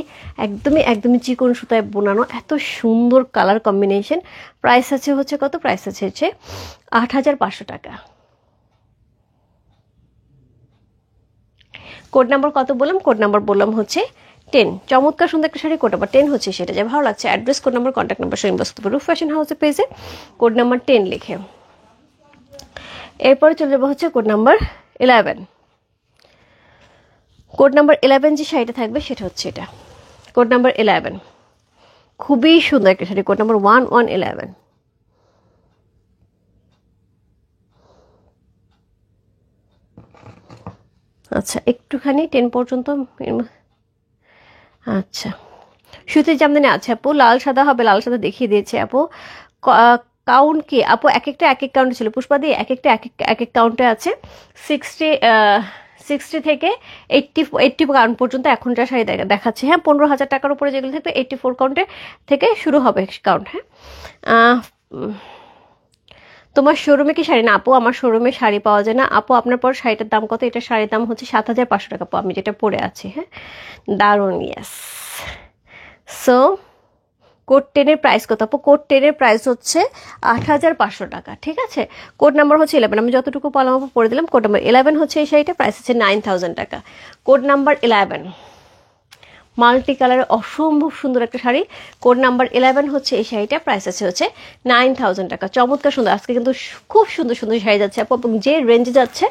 [SPEAKER 1] একদমই চিকন সুতায় বোনানো, এত সুন্দর কালার কম্বিনেশন। প্রাইস আছে হচ্ছে কত? প্রাইস আছে হচ্ছে 8500 টাকা। কোড নাম্বার কত বললাম? কোড নাম্বার বললাম হচ্ছে 10। চমৎকার সুন্দর একটা শাড়ি, কোড নাম্বার 10 হচ্ছে সেটা। যা ভালো লাগছে address, code number, contact number সহ ইনবক্স করতে পারো রূপ ফ্যাশন হাউসের পেজে কোড নাম্বার 10 লিখে। এরপরে চলে যাবো হচ্ছে কোড নাম্বার 11। কোড নাম্বার 11 যে শাড়িটা থাকবে সেটা হচ্ছে এটা। কোড নাম্বার 11 খুবই সুন্দর একটা শাড়ি। Code number 1111। আচ্ছা একটুখানি 10 পর্যন্ত। আচ্ছা সুতির জামদানি আছে আপু, লাল সাদা হবে, লাল সাদা দেখিয়ে দিয়েছে আপু। কাউন্ট কি আপু? এক একটা এক এক কাউন্টে ছিল পুষ্পাদি, এক একটা এক এক কাউন্টে আছে। 60 থেকে 80 কাউন্ট পর্যন্ত এখন যা শাড়ি দেখাচ্ছে। হ্যাঁ 15,000 টাকার উপরে যেগুলো থাকবে 84 কাউন্টে থেকে শুরু হবে কাউন্ট। হ্যাঁ তোমার শোরুমে কি শাড়ি? না আপু আমার শোরুমে শাড়ি পাওয়া যায় না আপু। আপনার পর শাড়িটার দাম কত? এটা শাড়ির দাম হচ্ছে 7500 টাকা আপু, আমি যেটা পরে আছি। হ্যাঁ দারুণ, ইয়েস। সো কোড 10-এর প্রাইস কত আপু? কোড 10-এর প্রাইস হচ্ছে 8500 টাকা, ঠিক আছে। কোড নাম্বার হচ্ছে 11, আমি যতটুকু পারলাম আপু পড়ে দিলাম। কোড নাম্বার 11 হচ্ছে এই শাড়িটা, প্রাইস হচ্ছে 9000 টাকা। কোড নাম্বার 11 মাল্টি কালারের অসম্ভব সুন্দর একটা শাড়ি। কোড নাম্বার 11 হচ্ছে এই শাড়িটা, প্রাইস আছে হচ্ছে 9000 টাকা। চমৎকার সুন্দর, আজকে কিন্তু খুব সুন্দর সুন্দর শাড়ি যাচ্ছে আপু, এবং যে রেঞ্জে যাচ্ছে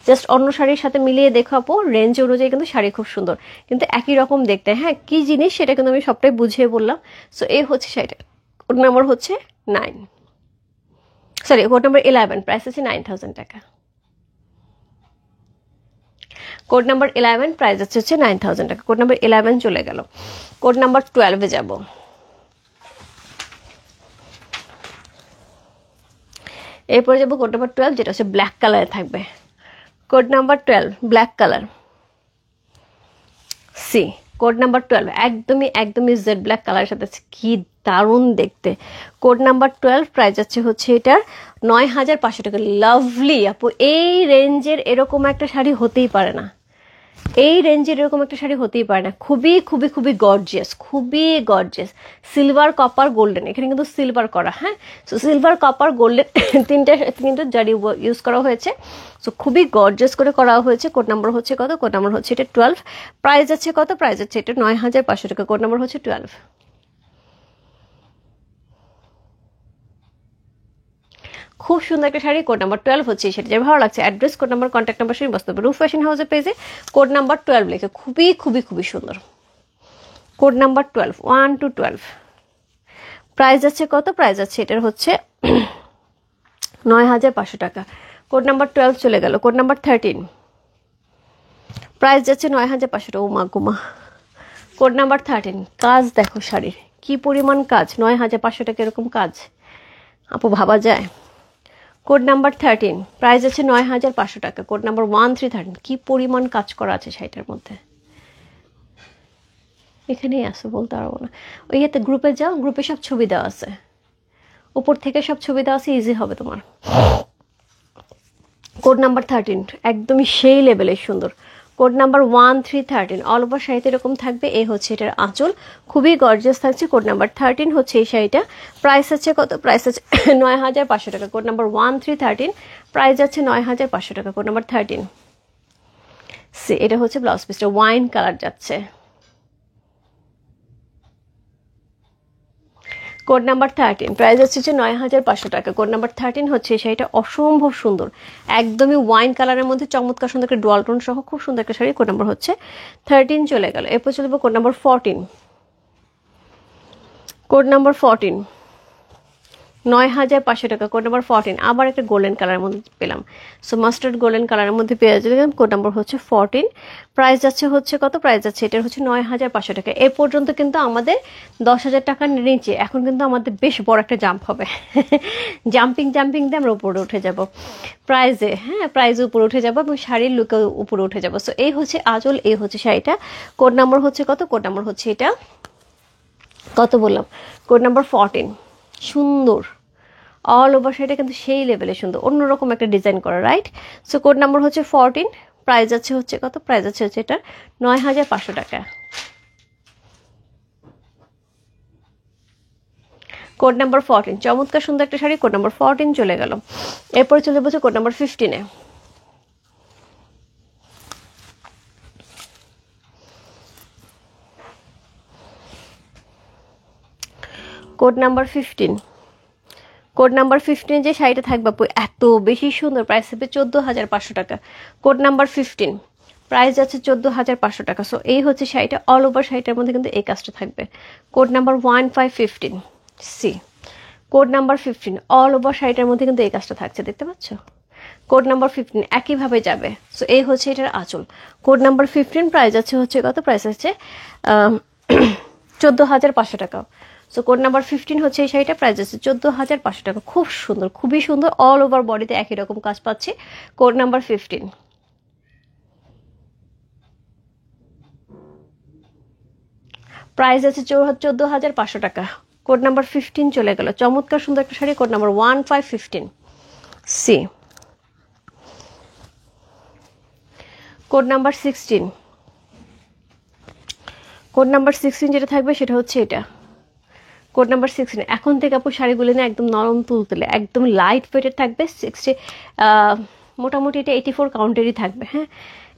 [SPEAKER 1] জাস্ট অন্য শাড়ির সাথে মিলিয়ে দেখো আপু, রেঞ্জ অনুযায়ী কিন্তু শাড়ি খুব সুন্দর, কিন্তু একই রকম দেখতে। হ্যাঁ, কি জিনিস সেটা কিন্তু আমি সবটাই বুঝিয়ে বললাম। সো এই হচ্ছে শাড়িটা, কোড নাম্বার হচ্ছে কোড নাম্বার 11, প্রাইস আছে 9000 টাকা। কোড নাম্বার 11, প্রাইস হচ্ছে 9000 টাকা। কোড নাম্বার 11 চলে গেল। কোড নাম্বার 12-এ যাব। এরপরে যাবো কোড নাম্বার 12, যেটা হচ্ছে ব্ল্যাক কালারে থাকবে। Code number 12 black colour, C code number 12 একদমই জেড ব্ল্যাক কালারের সাথে, কি দারুণ দেখতে। কোড নাম্বার 12, প্রাইস হচ্ছে এটার 9500 টাকা। লাভলি আপু, এই রেঞ্জের এরকম একটা শাড়ি হতেই পারে না, এই রেঞ্জের এরকম একটা শাড়ি হতেই পারে না। খুবই খুবই খুবই গর্জিয়াস, খুবই গর্জিয়াস। সিলভার, কপার, গোল্ডেন, এখানে কিন্তু সিলভার করা। হ্যাঁ, সো সিলভার, কপার, গোল্ডেন তিনটা জারি ইউজ করা হয়েছে। সো খুবই গর্জিয়াস করে করা হয়েছে। কোড নাম্বার হচ্ছে কত? কোড নাম্বার হচ্ছে এটা 12, প্রাইস আছে কত? প্রাইস আছে এটা 9500 টাকা। কোড নাম্বার হচ্ছে 12। খুব সুন্দর একটা শাড়ি, কোড নাম্বার 12 হচ্ছে সেটা। যে ভালো লাগছে, address, code number, contact number সঙ্গে বসতে হবে রূপ ফ্যাশন হাউসের পেজে, কোড নাম্বার 12 লিখে। খুবই খুবই খুবই সুন্দর। কোড নাম্বার 12, 1 to 12, প্রাইস আছে কত? প্রাইস আছে এটার হচ্ছে 9500 টাকা। কোড নাম্বার 12 চলে গেল। কোড নাম্বার 13, প্রাইস যাচ্ছে 9500 টাকা। ও মা গুমা। কোড নাম্বার 13, কাজ দেখো শাড়ির কি পরিমাণ কাজ, 9500 টাকা এরকম কাজ আপু ভাবা যায়? কোড নাম্বার 13, প্রাইস আছে 9500 টাকা। কোড নাম্বার 1313, কি পরিমাণ কাজ করা আছে শাড়িটার মধ্যে, এখানেই আছে, বলতে পারবো না। ওই ইয়েতে গ্রুপে যাও, গ্রুপে সব ছবি দেওয়া আছে, উপর থেকে সব ছবি দেওয়া আছে, ইজি হবে তোমার। কোড নাম্বার 13 একদমই সেই লেভেলের সুন্দর। কোড নাম্বার 1313, অল ওভার শাড়িতে এরকম থাকবে। এই হচ্ছে এটার আঁচল, খুবই গর্জিয়াস থাকছে। কোড নাম্বার 13 হচ্ছে এই শাড়িটা, প্রাইস আছে কত? প্রাইস আছে 9500 টাকা। কোড নাম্বার 1313, প্রাইস আছে 9500 টাকা। কোড নাম্বার 13, সে এটা হচ্ছে ব্লাউজ পিসটা, ওয়াইন কালার যাচ্ছে। কোড নাম্বার 13, প্রাইস হচ্ছে 9500 টাকা। কোড নাম্বার 13 হচ্ছে শাড়িটা, অসম্ভব সুন্দর, একদমই ওয়াইন কালারের মধ্যে চমৎকার সুন্দর একটা ডুয়াল টোন সহ খুব সুন্দর একটা শাড়ি। কোড নাম্বার হচ্ছে 13 চলে গেল। এরপর চলবে কোড নাম্বার 14। কোড নাম্বার 14, 9500 টাকা। কোড নাম্বার 14, আবার একটা গোল্ডেন কালারের মধ্যে পেলাম। সো মাস্টার্ড গোল্ডেন কালারের মধ্যে পেয়ে যাবেন। কোড নাম্বার হচ্ছে 14, প্রাইস যাচ্ছে হচ্ছে কত? প্রাইস যাচ্ছে এটার হচ্ছে 9500 টাকা। এ পর্যন্ত কিন্তু আমাদের 10,000 টাকার নিচে। এখন কিন্তু আমাদের বেশ বড় একটা জাম্প হবে, জাম্পিং দিয়ে আমরা উপরে উঠে যাব প্রাইজে। হ্যাঁ, প্রাইজে উপরে উঠে যাব এবং শাড়ির লুকে উপরে উঠে যাব। সো এই হচ্ছে আঁচল, এই হচ্ছে শাড়িটা। কোড নাম্বার হচ্ছে কত? কোড নাম্বার হচ্ছে এটা কত বললাম? কোড নাম্বার 14, সুন্দর অল ওভার শাড়িটা কিন্তু সেই লেভেলে সুন্দর, অন্যরকম একটা ডিজাইন করা, রাইট? সো কোড নাম্বার হচ্ছে 14, প্রাইস আছে হচ্ছে কত? প্রাইস আছে হচ্ছে এটার 9500 টাকা। কোড নাম্বার 14, চমৎকার সুন্দর একটা শাড়ি। কোড নাম্বার 14 চলে গেল। এরপরে চলে বলছে কোড নাম্বার 15-এ। কোড নাম্বার 15, কোড নাম্বার 15 যে শাড়িটা থাকবে আপু, এত বেশি সুন্দর, প্রাইস হবে 14500 টাকা। কোড নাম্বার 15, প্রাইস আছে 14500 টাকা। সো এই হচ্ছে শাড়িটা, অল ওভার শাড়িটার মধ্যে কিন্তু এই কাজটা থাকবে। Code number 1515, C code number 15, all over শাড়িটার মধ্যে কিন্তু এই কাজটা থাকছে, দেখতে পাচ্ছ? কোড নাম্বার 15 একইভাবে যাবে। সো এই হচ্ছে এটার আঁচল। কোড নাম্বার 15, প্রাইস আছে হচ্ছে কত? প্রাইস আছে 14500 টাকা। সো কোড নাম্বার 15 হচ্ছে এই শাড়িটা, প্রাইস আছে 14500 টাকা। খুব সুন্দর, খুবই সুন্দর, অল ওভার বডিতে একই রকম কাজ পাচ্ছি। কোড নাম্বার 15, প্রাইস আছে 14500 টাকা। কোড নাম্বার 15 চলে গেল। চমৎকার সুন্দর একটা শাড়ি। Code number 1515, C code number 16, code number 16 যেটা থাকবে সেটা হচ্ছে এটা। কোড নাম্বার 16, এখন থেকে আপু শাড়িগুলো না একদম নরম তুলতুলে, একদম লাইট ওয়েটের থাকবে। মোটামুটি এটা 84 কাউন্টেরই থাকবে। হ্যাঁ,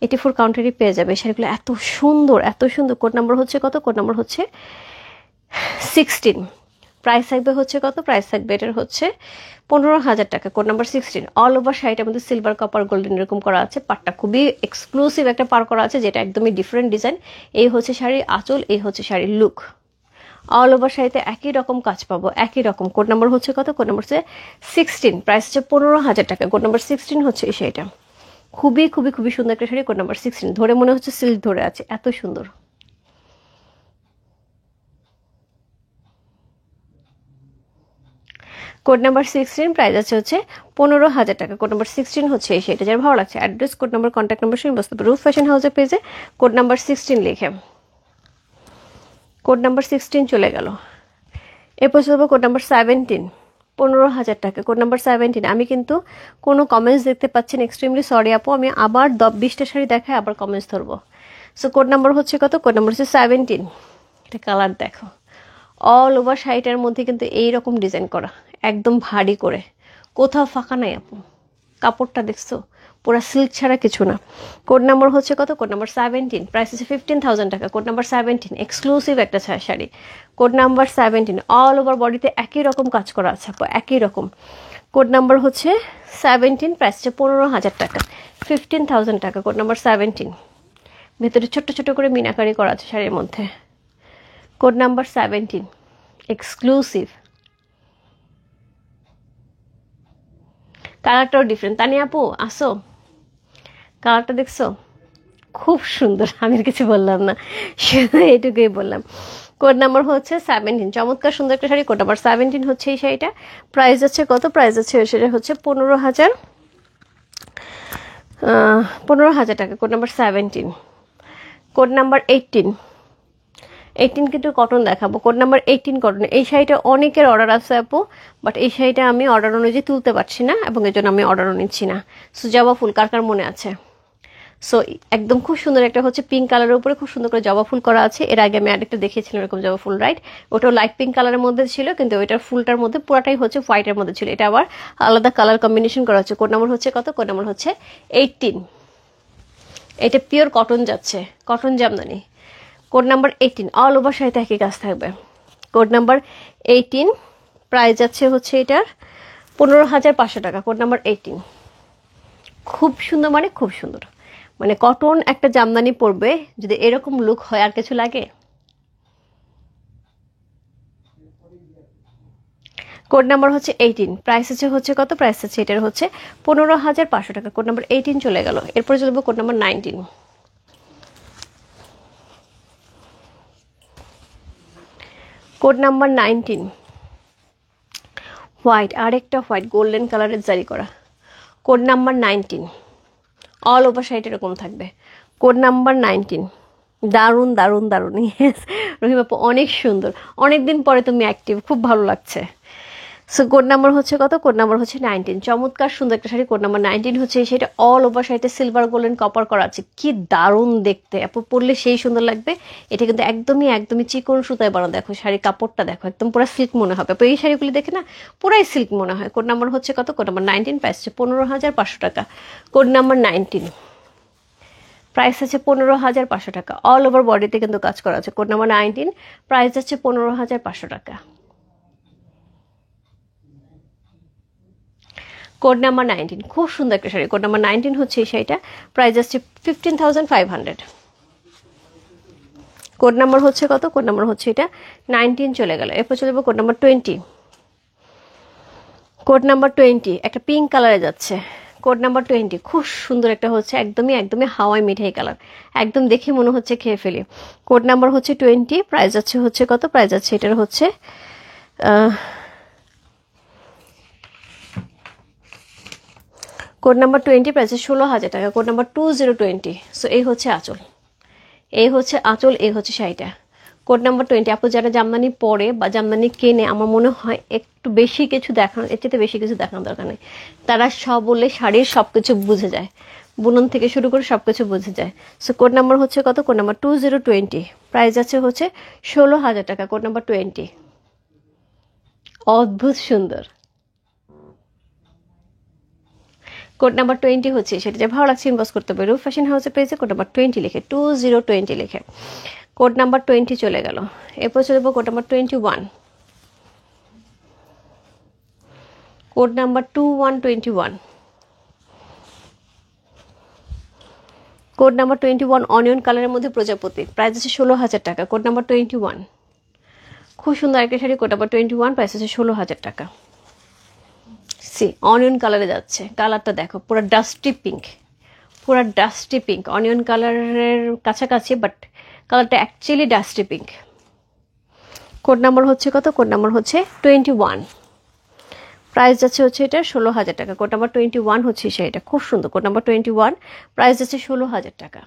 [SPEAKER 1] 84 কাউন্টারই পেয়ে যাবে। শাড়িগুলো এত সুন্দর, এত সুন্দর। কোড নাম্বার হচ্ছে কত? কোড নাম্বার হচ্ছে 16। প্রাইস থাকবে হচ্ছে কত? প্রাইস থাকবে এটার হচ্ছে 15,000 টাকা। Code number 16। অল ওভার শাড়িটার মধ্যে সিলভার, কপার, গোল্ডেন এরকম করা আছে। পাড়টা খুবই এক্সক্লুসিভ একটা পাড় করা আছে, যেটা একদমই ডিফারেন্ট ডিজাইন। এই হচ্ছে শাড়ির আঁচল, এই হচ্ছে শাড়ির লুক। অল ওভার শাড়িতে একই রকম কাজ পাবো, একই রকম। কোড নাম্বার হচ্ছে কত? কোড নাম্বার হচ্ছে 16। প্রাইস হচ্ছে 15,000 টাকা। কোড নাম্বার 16 হচ্ছে এই শাড়িটা। খুবই খুবই খুবই সুন্দর একটা শাড়ি। Code number 16। ধরে মনে হচ্ছে সিল্ক ধরে আছে, এত সুন্দর। Code number 16। প্রাইস আছে হচ্ছে 15,000 টাকা। কোড নাম্বার 16 হচ্ছে এই শাড়িটা। যার ভালো লাগছে address, code number, contact number শুনে বসতে পারে রূপ ফ্যাশন হাউসের পেজে কোড নাম্বার 16 লিখে। কোড নাম্বার 16 চলে গেল। এরপর চলবো কোড নাম্বার 17। 15,000 টাকা। Code number 17। আমি কিন্তু কোনো কমেন্টস দেখতে পাচ্ছেন, এক্সট্রিমলি সরি আপু। আমি আবার 20টা শাড়ি দেখায় আবার কমেন্টস ধরবো। সো কোড নাম্বার হচ্ছে কত? কোড নাম্বার হচ্ছে 17। এটা কালার দেখো। অল ওভার শাড়িটার মধ্যে কিন্তু এইরকম ডিজাইন করা, একদম ভারী করে, কোথাও ফাঁকা নাই আপু। কাপড়টা দেখছো? পুরো সিল্ক ছাড়া কিছু না। কোড নাম্বার হচ্ছে কত? Code number 17। প্রাইস হচ্ছে 15,000 টাকা। Code number 17। এক্সক্লুসিভ একটা শাড়ি। Code number 17। অল ওভার বডিতে একই রকম কাজ করা আছে আপু, একই রকম। কোড নাম্বার হচ্ছে 17। প্রাইস হচ্ছে 15,000 টাকা, 15,000 টাকা। Code number 17। ভেতরে ছোট্ট ছোট করে মিনাকারি করা আছে শাড়ির মধ্যে। Code number 17। এক্সক্লুসিভ। কালারটাও ডিফারেন্ট। তানি আপু আসো, কালারটা দেখছো? খুব সুন্দর। আমি আর কিছু বললাম না, শুধু এইটুকুই বললাম। কোড নাম্বার হচ্ছে 17। চমৎকার সুন্দর একটা শাড়ি। কোড নাম্বার 17 হচ্ছে এই শাড়িটা। প্রাইস আছে কত? প্রাইস আছে সেটা হচ্ছে 15,000 টাকা। Code number 17। Code number 18। 18 কিন্তু কটন দেখাবো। Code number 18 cotton. এই শাড়িটা অনেকের অর্ডার আছে আপু, বাট এই শাড়িটা আমি অর্ডার অনুযায়ী তুলতে পারছি না, এবং এর জন্য আমি অর্ডারও নিচ্ছি না। সো জবা ফুল কার কার মনে আছে? সো একদম খুব সুন্দর একটা হচ্ছে পিঙ্ক কালারের উপরে খুব সুন্দর করে জবা ফুল করা আছে। এর আগে আমি আরেকটা দেখিয়েছিলাম এরকম জবা ফুল, রাইট? ওটাও লাইট পিঙ্ক কালারের মধ্যে ছিল, কিন্তু ওইটার ফুলটার মধ্যে পুরাটাই হচ্ছে হোয়াইটের মধ্যে ছিল। এটা আবার আলাদা কালার কম্বিনেশন করা হচ্ছে। কোড নাম্বার হচ্ছে কত? কোড নাম্বার হচ্ছে 18। এটা পিওর কটন যাচ্ছে, cotton Jamdani. Code number 18। All over শাড়িতে একই কাজ থাকবে। Code number 18। প্রাইস যাচ্ছে হচ্ছে এটার 15,500 টাকা। Code number 18। খুব সুন্দর, মানে খুব সুন্দর। মানে কটন একটা জামদানি পরবে যদি এরকম লুক হয়, আর কিছু লাগে? কোড নাম্বার হচ্ছে 18। প্রাইস হচ্ছে কত? প্রাইস আছে এটার হচ্ছে 15,500 টাকা। কোড নাম্বার 18 চলে গেল। এরপরে চলবো code number 19। Code number 19। White, আরেকটা হোয়াইট গোল্ডেন কালারের জারি করা। Code number 19। অল ওভার শাড়িটা এরকম থাকবে। Code number 19। দারুণ দারুণ দারুণ। ইয়েস রহিম আপু, অনেক সুন্দর। অনেকদিন পরে তুমি অ্যাক্টিভ, খুব ভালো লাগছে। সো কোড নাম্বার হচ্ছে কত? কোড নাম্বার হচ্ছে 19। চমৎকার সুন্দর একটা শাড়ি। কোড নাম্বার 19 হচ্ছে এই শাড়িটা। অল ওভার শাড়িতে সিলভার গোল্ডেন কপার করা আছে। কি দারুণ দেখতে আপু, পরলে সেই সুন্দর লাগবে। এটা কিন্তু একদমই একদমই চিকন সুতায় বানানো। দেখো শাড়ির কাপড়টা দেখো, একদম পুরো সিল্ক মনে হবে। এই শাড়িগুলি দেখে না পুরাই সিল্ক মনে হয়। কোড নাম্বার হচ্ছে কত? Code number 19। প্রাইস হচ্ছে 15,500 টাকা। Code number 19। প্রাইস আছে 15,500 টাকা। অল ওভার বডিতে কিন্তু কাজ করা আছে। Code number 19। প্রাইস আছে 15,500 টাকা। Code number 19। খুব সুন্দর একটা শাড়ি। কোড নাম্বার 19 হচ্ছে এই শাড়িটা। প্রাইস আছে 15,500। কোড নাম্বার হচ্ছে কত? কোড নাম্বার হচ্ছে এটা 19 চলে গেল। এরপর চলে যাবো কোড নাম্বার 20। কোড নাম্বার 20 একটা পিঙ্ক কালারে যাচ্ছে। কোড নাম্বার 20 খুব সুন্দর একটা হচ্ছে, একদমই একদমই হাওয়াই মিঠাই কালার, একদম দেখে মনে হচ্ছে খেয়ে ফেলি। কোড নাম্বার হচ্ছে 20। প্রাইস হচ্ছে কত? প্রাইস আছে এটার হচ্ছে কোড নাম্বার 20। প্রাইস 16,000 টাকা। Code number 2020। সো এই হচ্ছে আঁচল, এই হচ্ছে আঁচল, এই হচ্ছে শাড়িটা। Code number 20। আপু যারা জামদানি পরে বা জামদানি কেনে, আমার মনে হয় একটু বেশি কিছু দেখানো, এর চেয়ে বেশি কিছু দেখানোর দরকার নেই। তারা সব বলে শাড়ির সব কিছু বুঝে যায়, বুনন থেকে শুরু করে সব কিছু বুঝে যায়। সো কোড নাম্বার হচ্ছে কত? Code number 2020। প্রাইস হচ্ছে 16,000 টাকা। Code number 20। অদ্ভুত সুন্দর। কোড নাম্বার 20 হচ্ছে সেটা যে ভালো লাগছে ইনবক্স করতে হবে রূপ ফ্যাশন হাউসের পেজে কোড নাম্বার 20 লিখে 2020 লিখে কোড নাম্বার 20 চলে গেল। এরপর চলে যাবো code number 21, code number 2121, code number 21 onion কালারের মধ্যে প্রজাপতি, প্রাইস আছে 16,000 টাকা। কোড নাম্বার 21 খুব সুন্দর একটা শাড়ি, কোড নাম্বার 21 প্রাইস আছে 16,000 টাকা। সি অনিয়ন কালারে যাচ্ছে, কালারটা দেখো পুরো ডাস্টি পিঙ্ক, পুরো ডাস্টি পিঙ্ক, অনিয়ন কালারের কাছাকাছি বাট কালারটা actually dusty pink. Code number হচ্ছে কত? কোড নাম্বার হচ্ছে 21, প্রাইস যাচ্ছে হচ্ছে এটা 16,000 টাকা। কোড নাম্বার 21 হচ্ছে সেটা খুব সুন্দর, কোড নাম্বার 21 প্রাইস যাচ্ছে 16,000 টাকা।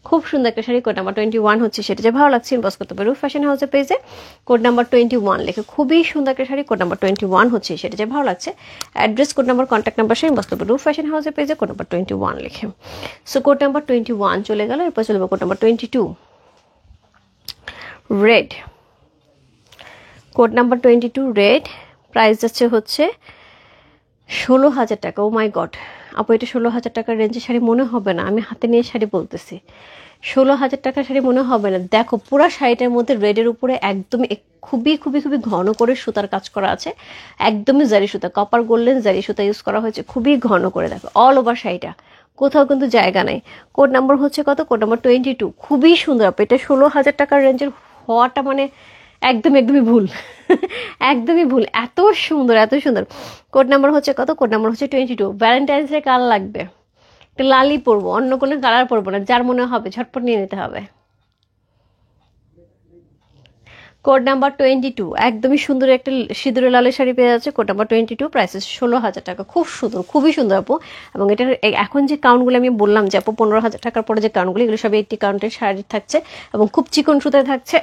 [SPEAKER 1] খুব সুন্দর একটা শাড়ি, কোড নাম্বার 21 হচ্ছে সেটা যে ভালো লাগছে ইনবক্স করতে পারো রূপ ফ্যাশন হাউসের পেজে কোড নাম্বার 21 লিখে। খুবই সুন্দর একটা শাড়ি, কোড নাম্বার 21 হচ্ছে সেটা যে ভালো লাগছে address code number contact number সে ইনবক্স করতে পারো রূপ ফ্যাশন হাউসের পেজে কোড নাম্বার 21 লিখে। সো কোড নাম্বার 21 চলে গেল। এরপর চলে যাবো code number 22 red, code number 22 red, price যাচ্ছে হচ্ছে 16,000 টাকা। ও মাই গড আপু, এটা 16,000 টাকার রেঞ্জের শাড়ি মনে হবে না, আমি হাতে নিয়ে শাড়ি বলতেছি 16,000 টাকার শাড়ি মনে হবে না। দেখো পুরো শাড়িটার মধ্যে রেডের উপরে একদমই খুবই খুবই খুবই ঘন করে সুতার কাজ করা আছে, একদমই জারি সুতা, কপার গোল্ডেন জারি সুতা ইউজ করা হয়েছে খুবই ঘন করে। দেখো অল ওভার শাড়িটা, কোথাও কিন্তু জায়গা নেই। কোড নাম্বার হচ্ছে কত? কোড নাম্বার 22, খুবই সুন্দর আপু। এটা 16,000 টাকার রেঞ্জের হওয়াটা মানে একদমই ভুল একদমই ভুল, এত সুন্দর এত সুন্দর। কোড নাম্বার হচ্ছে কত? কোড নাম্বার হচ্ছে 22। ভ্যালেন্টাইন্স ডে কার লাগবে? একটা লালই পরবো, অন্য কোনো কালার পরবো না, যার মনে হবে ঝটপট নিয়ে নিতে হবে। কোড নাম্বার 22 একদমই সুন্দর একটা সিঁদুরে লালের শাড়ি পেয়ে যাচ্ছে। কোড নাম্বার 22 প্রাইস 16,000 টাকা। খুব সুন্দর, খুবই সুন্দর আপু। এবং এটার এখন যে কাউন্টগুলো আমি বললাম যে আপু 15,000 টাকার পরে যে কাউন্টগুলো, এগুলো সব 80 কাউন্টের শাড়ি থাকছে এবং খুব চিকন সুতায় থাকছে।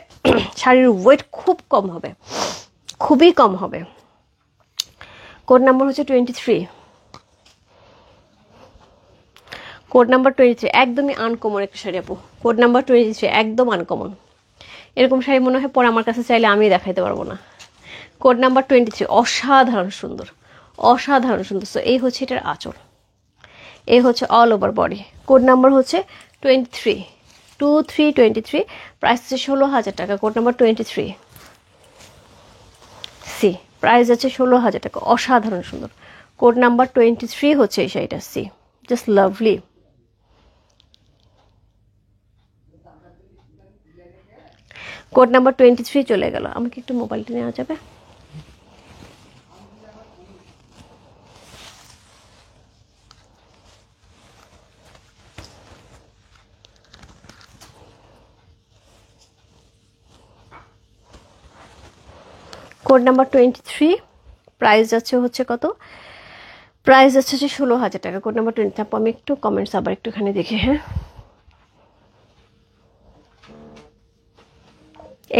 [SPEAKER 1] শাড়ির ওয়েট খুব কম হবে, খুবই কম হবে। কোড নাম্বার হচ্ছে 23, কোড নাম্বার 23 একদমই আনকমন একটা শাড়ি আপু। কোড নাম্বার 23 একদম আনকমন। এরকম শাড়ি মনে হয় পরে আমার কাছে চাইলে আমি দেখাইতে পারবো না। কোড নাম্বার 23 অসাধারণ সুন্দর, অসাধারণ সুন্দর। সো এই হচ্ছে এটার আঁচল, এই হচ্ছে all over body. Code number হচ্ছে 23, 2323, প্রাইস হচ্ছে 16,000 টাকা। কোড নাম্বার 23 সি, প্রাইস আছে 16,000 টাকা, অসাধারণ সুন্দর। কোড নাম্বার 23 হচ্ছে এই শাড়িটা, C just lovely. Code number 23 চলে গেল। আমাকে একটু মোবাইলটা নেওয়া যাবে? কোড নাম্বার 23 প্রাইস যাচ্ছে হচ্ছে কত? প্রাইস যাচ্ছে হচ্ছে 16,000 টাকা। Code number 20। তারপর আমি একটু কমেন্টস আবার একটুখানি দেখি। হ্যাঁ,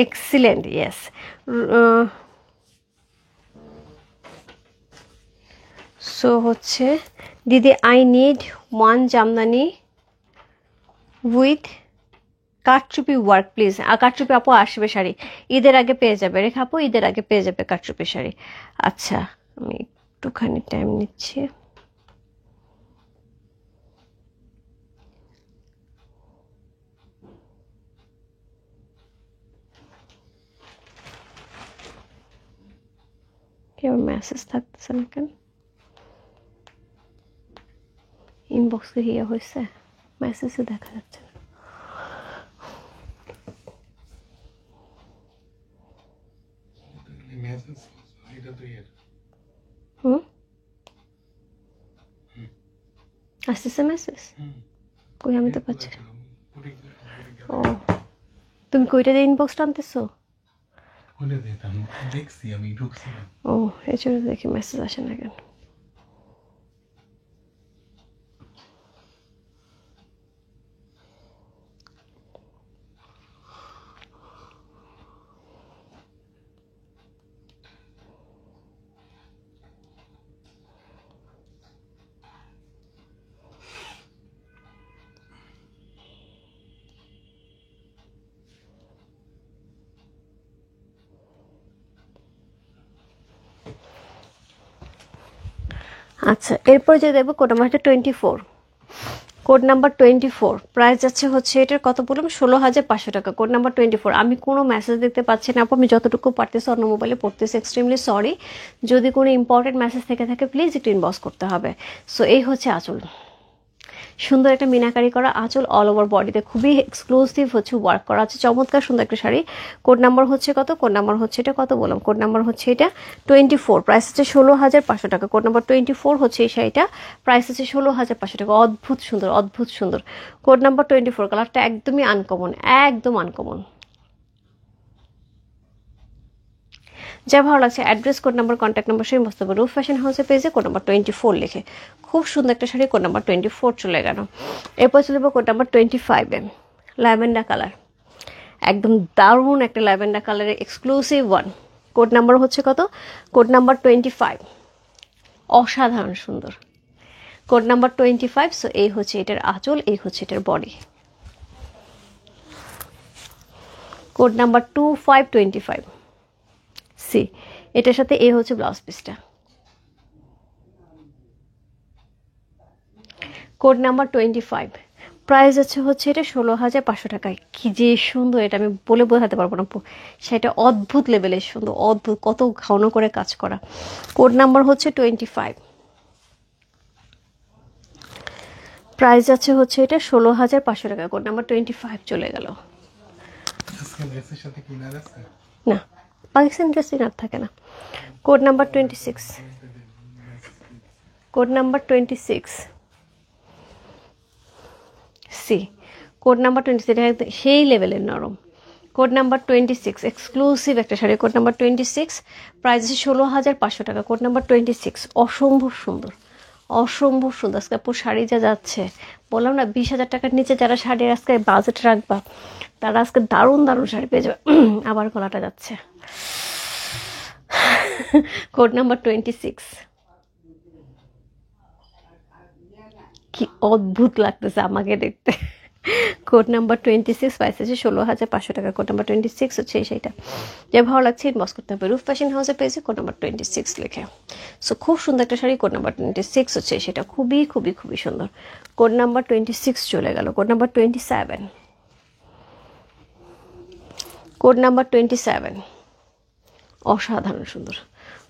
[SPEAKER 1] এক্সিলেন্ট, ইয়েস। সো হচ্ছে দিদি I need one jamdani with karchupi work please. কাঠচুপি আপু আসবে শাড়ি, ঈদের আগে পেয়ে যাবে। রেখা আপু ঈদের আগে পেয়ে যাবে কাঠচুপি শাড়ি। আচ্ছা আমি একটুখানি টাইম নিচ্ছি। কেউ মেসেজ থাকতেছে না কেন? ইনবক্সে ইয়ে হয়েছে, মেসেজে দেখা যাচ্ছে না। হুম, আসতেছে মেসেজ? কই আমি তো পাচ্ছি। ও তুমি কইটা দিয়ে ইনবক্সটা আনতেছো? ও এই জন্য দেখি মেসেজ আসে না কেন। আচ্ছা, এরপরে যে দেখবো code number 24। Code number 24 price যাচ্ছে হচ্ছে এটার কত বললাম, 16,500 টাকা। Code number 24। আমি কোনো মেসেজ দেখতে পাচ্ছি না আপু, আমি যতটুকু পারতেছি অন্য মোবাইলে পড়তেছি, এক্সট্রিমলি সরি। যদি কোনো ইম্পর্টেন্ট মেসেজ থেকে থাকে প্লিজ একটু ইনবক্স করতে হবে। সো এই হচ্ছে আঁচল, সুন্দর একটা মিনাকারি করা আঁচল, অল ওভার বডিতে খুবই এক্সক্লুসিভ হচ্ছে ওয়ার্ক করা আছে, চমৎকার সুন্দর একটা শাড়ি। কোড নাম্বার হচ্ছে কত, কোড নাম্বার হচ্ছে এটা কত বললাম, কোড নাম্বার হচ্ছে এটা 24, প্রাইস হচ্ছে 16,500 টাকা। কোড নাম্বার 24 হচ্ছে এই শাড়িটা, প্রাইস হচ্ছে 16,500 টাকা। অদ্ভুত সুন্দর, অদ্ভুত সুন্দর। কোড নাম্বার 24, কালারটা একদমই আনকমন, একদম আনকমন। যা ভালো লাগছে address, code number, contact number সেই মস্ত রূপ ফ্যাশন হাউসে পেয়েছে কোড নাম্বার 24 লিখে। খুব সুন্দর একটা শাড়ি, কোড নাম্বার 24 চলে গেল। এরপর চলে যাবো কোড নাম্বার 25-এ, ল্যাভেন্ডার কালার, একদম দারুণ একটা ল্যাভেন্ডার কালারের এক্সক্লুসিভ ওয়ান। কোড নাম্বার হচ্ছে কত, কোড নাম্বার 25, অসাধারণ সুন্দর। Code number 25। সো এই হচ্ছে এটার আঁচল, এই হচ্ছে এটার বডি। কোড নাম্বার 2525 সি, এটার সাথে এই হচ্ছে ব্লাউজ পিসটা। কোড নাম্বার 25, প্রাইস হচ্ছে এটা 16,500 টাকায়। কি যে সুন্দর, এটা আমি বলে বোঝাতে পারবো না, সেটা অদ্ভুত লেভেলের সুন্দর, অদ্ভুত, কত ঘন করে কাজ করা। কোড নাম্বার হচ্ছে 25, প্রাইস হচ্ছে এটা 16,500 টাকা। কোড নাম্বার 25 চলে গেল। না, পাকিস্তান ড্রেস ইনার থাকে না। Code number 26, code number 26 C, code number 26, এটা সেই লেভেলের নরম। কোড নাম্বার 26 এক্সক্লুসিভ একটা শাড়ি। কোড নাম্বার 26, প্রাইস আছে 16,500 টাকা। কোড নাম্বার 26 অসম্ভব সুন্দর, অসম্ভব সুন্দর। আজকে আপুর শাড়ি যা যাচ্ছে, বললাম না 20,000 টাকার নিচে যারা শাড়ি আজকে বাজেট রাখবা তারা আজকে দারুণ দারুণ শাড়ি পেয়ে যাবে। আবার গলাটা যাচ্ছে। কোড নাম্বার 26, কি অদ্ভুত লাগতেছে আমাকে দেখতে। কোড নাম্বার 26, প্রাইস আছে 16,500 টাকা। কোড নাম্বার 26 হচ্ছে সেইটা। যে ভালো লাগছে ইনবক্স করতে হবে রূপ ফ্যাশন হাউসে পেয়েছে কোড নাম্বার 26 লিখে। সো খুব সুন্দর একটা শাড়ি, কোড নাম্বার 26 হচ্ছে সেটা, খুবই খুবই খুবই সুন্দর। কোড নাম্বার 26 চলে গেল। কোড নাম্বার 27, কোড নাম্বার 27 অসাধারণ সুন্দর।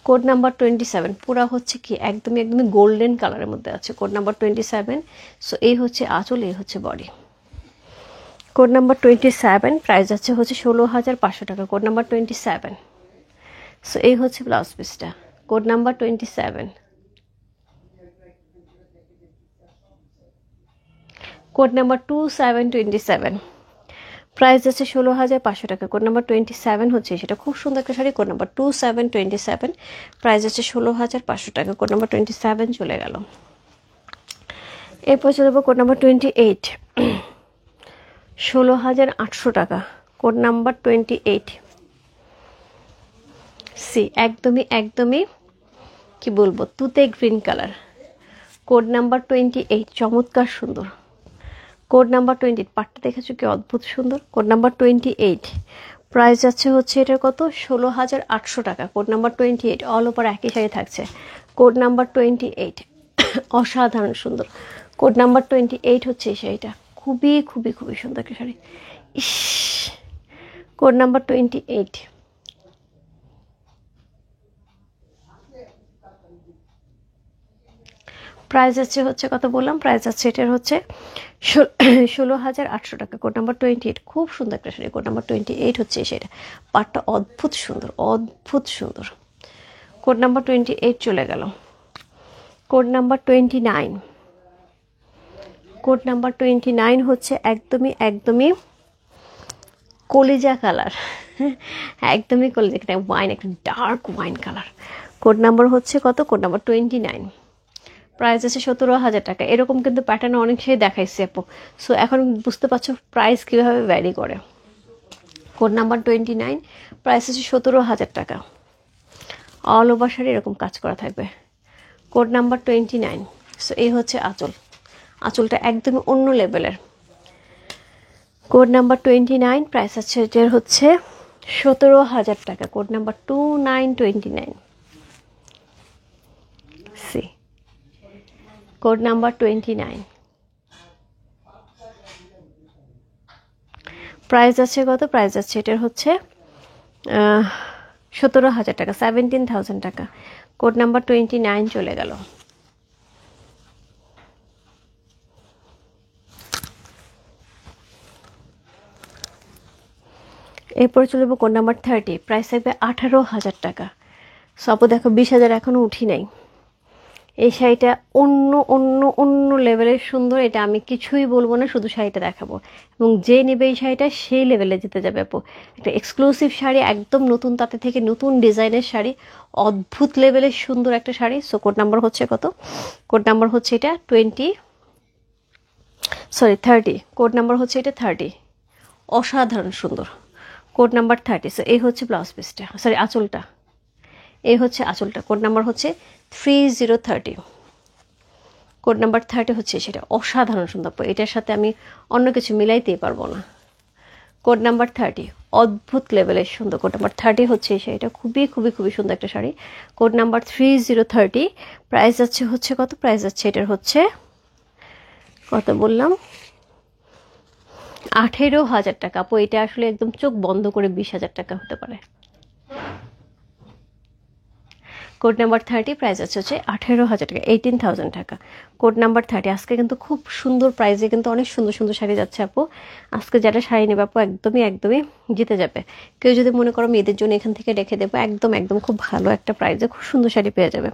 [SPEAKER 1] কোড নাম্বার 27 পুরা হচ্ছে কি একদমই একদমই গোল্ডেন কালারের মধ্যে আছে। Code number 27। সো এই হচ্ছে আঁচল, এই হচ্ছে বডি। কোড নাম্বার 27, প্রাইস হচ্ছে 16,500 টাকা। Code number 27। সো এই হচ্ছে ব্লাউজ পিসটা। Code number 27, code number 2727, price আছে 16,500 টাকা। কোড নাম্বার 27 হচ্ছে সেটা, খুব সুন্দর একটা শাড়ি। কোড নাম্বার 2727, প্রাইস আছে 16,500 টাকা। কোড নাম্বার 27 চলে গেল। এরপর চলে যাবো কোড নাম্বার 28, 16,800 টাকা। কোড নাম্বার 28 সি, একদমই একদমই কি বলবো তুতে গ্রিন কালার। কোড নাম্বার 28, চমৎকার সুন্দর। কোড নাম্বার 28, পাটটা দেখেছো কি অদ্ভুত সুন্দর। কোড নাম্বার 28, প্রাইস হচ্ছে এটার কত, 16,800 টাকা। কোড নাম্বার 28, অল ওভার একই শাড়ি থাকছে। কোড নাম্বার 28 অসাধারণ সুন্দর। কোড নাম্বার 28 হচ্ছে এই শাড়িটা, খুবই খুবই খুবই সুন্দর একটা শাড়ি। ইস, কোড নাম্বার 28, প্রাইস হচ্ছে কত বললাম, প্রাইস এটার হচ্ছে 16,800 টাকা। কোড নাম্বার 28, খুব সুন্দর একটা শাড়ি। কোড নাম্বার 28 হচ্ছে সেটা, পাটটা অদ্ভুত সুন্দর, অদ্ভুত সুন্দর। কোড নাম্বার 28 চলে গেল। কোড নাম্বার 29, কোড নাম্বার 29 হচ্ছে একদমই একদমই কলিজা কালার, একদমই কলিজা, একটা ওয়াইন, একটা dark wine colour. Code number হচ্ছে কত, কোড নাম্বার 29, প্রাইস আছে 17,000 টাকা। এরকম কিন্তু প্যাটার্ন অনেক সেই দেখাইছে আপু। সো এখন বুঝতে পারছো প্রাইস কীভাবে ভ্যারি করে। কোড নাম্বার 29, প্রাইস আছে 17,000 টাকা। অল ওভার শাড়ি এরকম কাজ করা থাকবে। Code number 29। সো এই হচ্ছে আঁচল, আঁচলটা একদমই অন্য লেভেলের। কোড নাম্বার 29, প্রাইস আছে এটার হচ্ছে 17,000 টাকা। Code number 2929 C, code number 29। Price আছে কত? প্রাইস আছে এটার হচ্ছে 17,000 টাকা, 17,000 টাকা। কোড নাম্বার 29 চলে গেল। এরপরে চলে যাবো কোড নাম্বার 30, প্রাইস থাকবে 18,000 টাকা। সো আপু দেখো 20,000 এখনো উঠি নাই। এই শাড়িটা অন্য অন্য অন্য লেভেলের সুন্দর, এটা আমি কিছুই বলবো না, শুধু শাড়িটা দেখাবো এবং যে নেবে এই শাড়িটা সেই লেভেলে যেতে যাবে আপু। একটা এক্সক্লুসিভ শাড়ি, একদম নতুন, তাতে থেকে নতুন ডিজাইনের শাড়ি, অদ্ভুত লেভেলের সুন্দর একটা শাড়ি। সো কোড নাম্বার হচ্ছে কত? কোড নাম্বার হচ্ছে এটা 30। কোড নাম্বার হচ্ছে এটা 30, অসাধারণ সুন্দর। Code number 30। সো এই হচ্ছে ব্লাউজ পিসটা, আঁচলটা, এই হচ্ছে আঁচলটা। কোড নাম্বার হচ্ছে 3030। কোড নাম্বার 30 হচ্ছে সেটা, অসাধারণ সুন্দর। এটার সাথে আমি অন্য কিছু মিলাইতেই পারবো না। কোড নাম্বার 30, অদ্ভুত লেভেলের সুন্দর। কোড নাম্বার 30 হচ্ছে এই শাড়িটা, খুবই খুবই খুবই সুন্দর একটা শাড়ি। Code number 3030। প্রাইস হচ্ছে কত? প্রাইস এটার হচ্ছে কত বললাম? 18,000 টাকা। আপু এটা আসলে একদম চোখ বন্ধ করে 20,000 টাকা হতে পারে। কোড নাম্বার 30, প্রাইস হচ্ছে 18,000 টাকা, 18,000 টাকা। Code number 30। আজকে কিন্তু খুব সুন্দর প্রাইসে কিন্তু অনেক সুন্দর সুন্দর শাড়ি যাচ্ছে আপু। আজকে যারা শাড়ি নেবে আপু একদমই একদমই জিতে যাবে। কেউ যদি মনে করো মেয়েদের জন্য এখান থেকে রেখে দেবো, একদম একদম খুব ভালো একটা প্রাইসে খুব সুন্দর শাড়ি পেয়ে যাবে।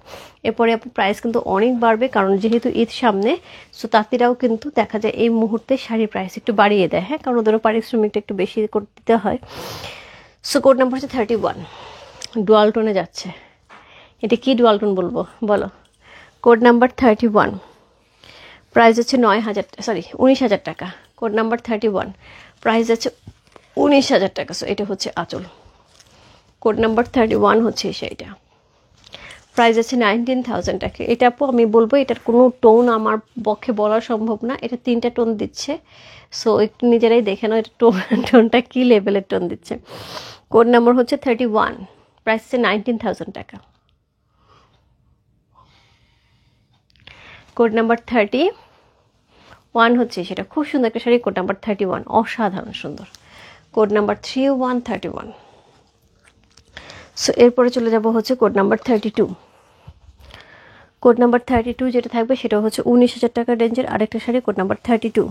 [SPEAKER 1] এরপরে আপু প্রাইস কিন্তু অনেক বাড়বে, কারণ যেহেতু ঈদ সামনে, সো তাঁতিরাও কিন্তু দেখা যায় এই মুহূর্তে শাড়ির প্রাইস একটু বাড়িয়ে দেয়, হ্যাঁ, কারণ ওদেরও পারিশ্রমিকটা একটু বেশি করে দিতে হয়। সো কোড নাম্বার হচ্ছে 31, ডুয়াল টোনে যাচ্ছে। এটা কি ডুয়াল টোন বলবো বলো? কোড নাম্বার 31, প্রাইস হচ্ছে 19,000 টাকা। কোড নাম্বার 31, প্রাইস আছে 19,000 টাকা। সো এটা হচ্ছে আঁচল। কোড নাম্বার 31 হচ্ছে সেইটা, প্রাইস আছে 19,000 টাকা। এটা আপু আমি বলবো এটার কোনো টোন আমার পক্ষে বলা সম্ভব না, এটা 3টা টোন দিচ্ছে। সো একটু নিজেরাই দেখে নাও এটা টোনটা কী লেভেলের টোন দিচ্ছে। কোড নাম্বার হচ্ছে 31, প্রাইস আছে 19,000 টাকা। কোড নাম্বার 31 হচ্ছে সেটা, খুব সুন্দর একটা শাড়ি। কোড নাম্বার 31, অসাধারণ সুন্দর। Code number 3131। সো এরপরে চলে যাব হচ্ছে কোড নাম্বার 32। কোড নাম্বার 32 যেটা থাকবে সেটা হচ্ছে 19,000 টাকার রেঞ্জের আরেকটা শাড়ি। কোড নাম্বার 32,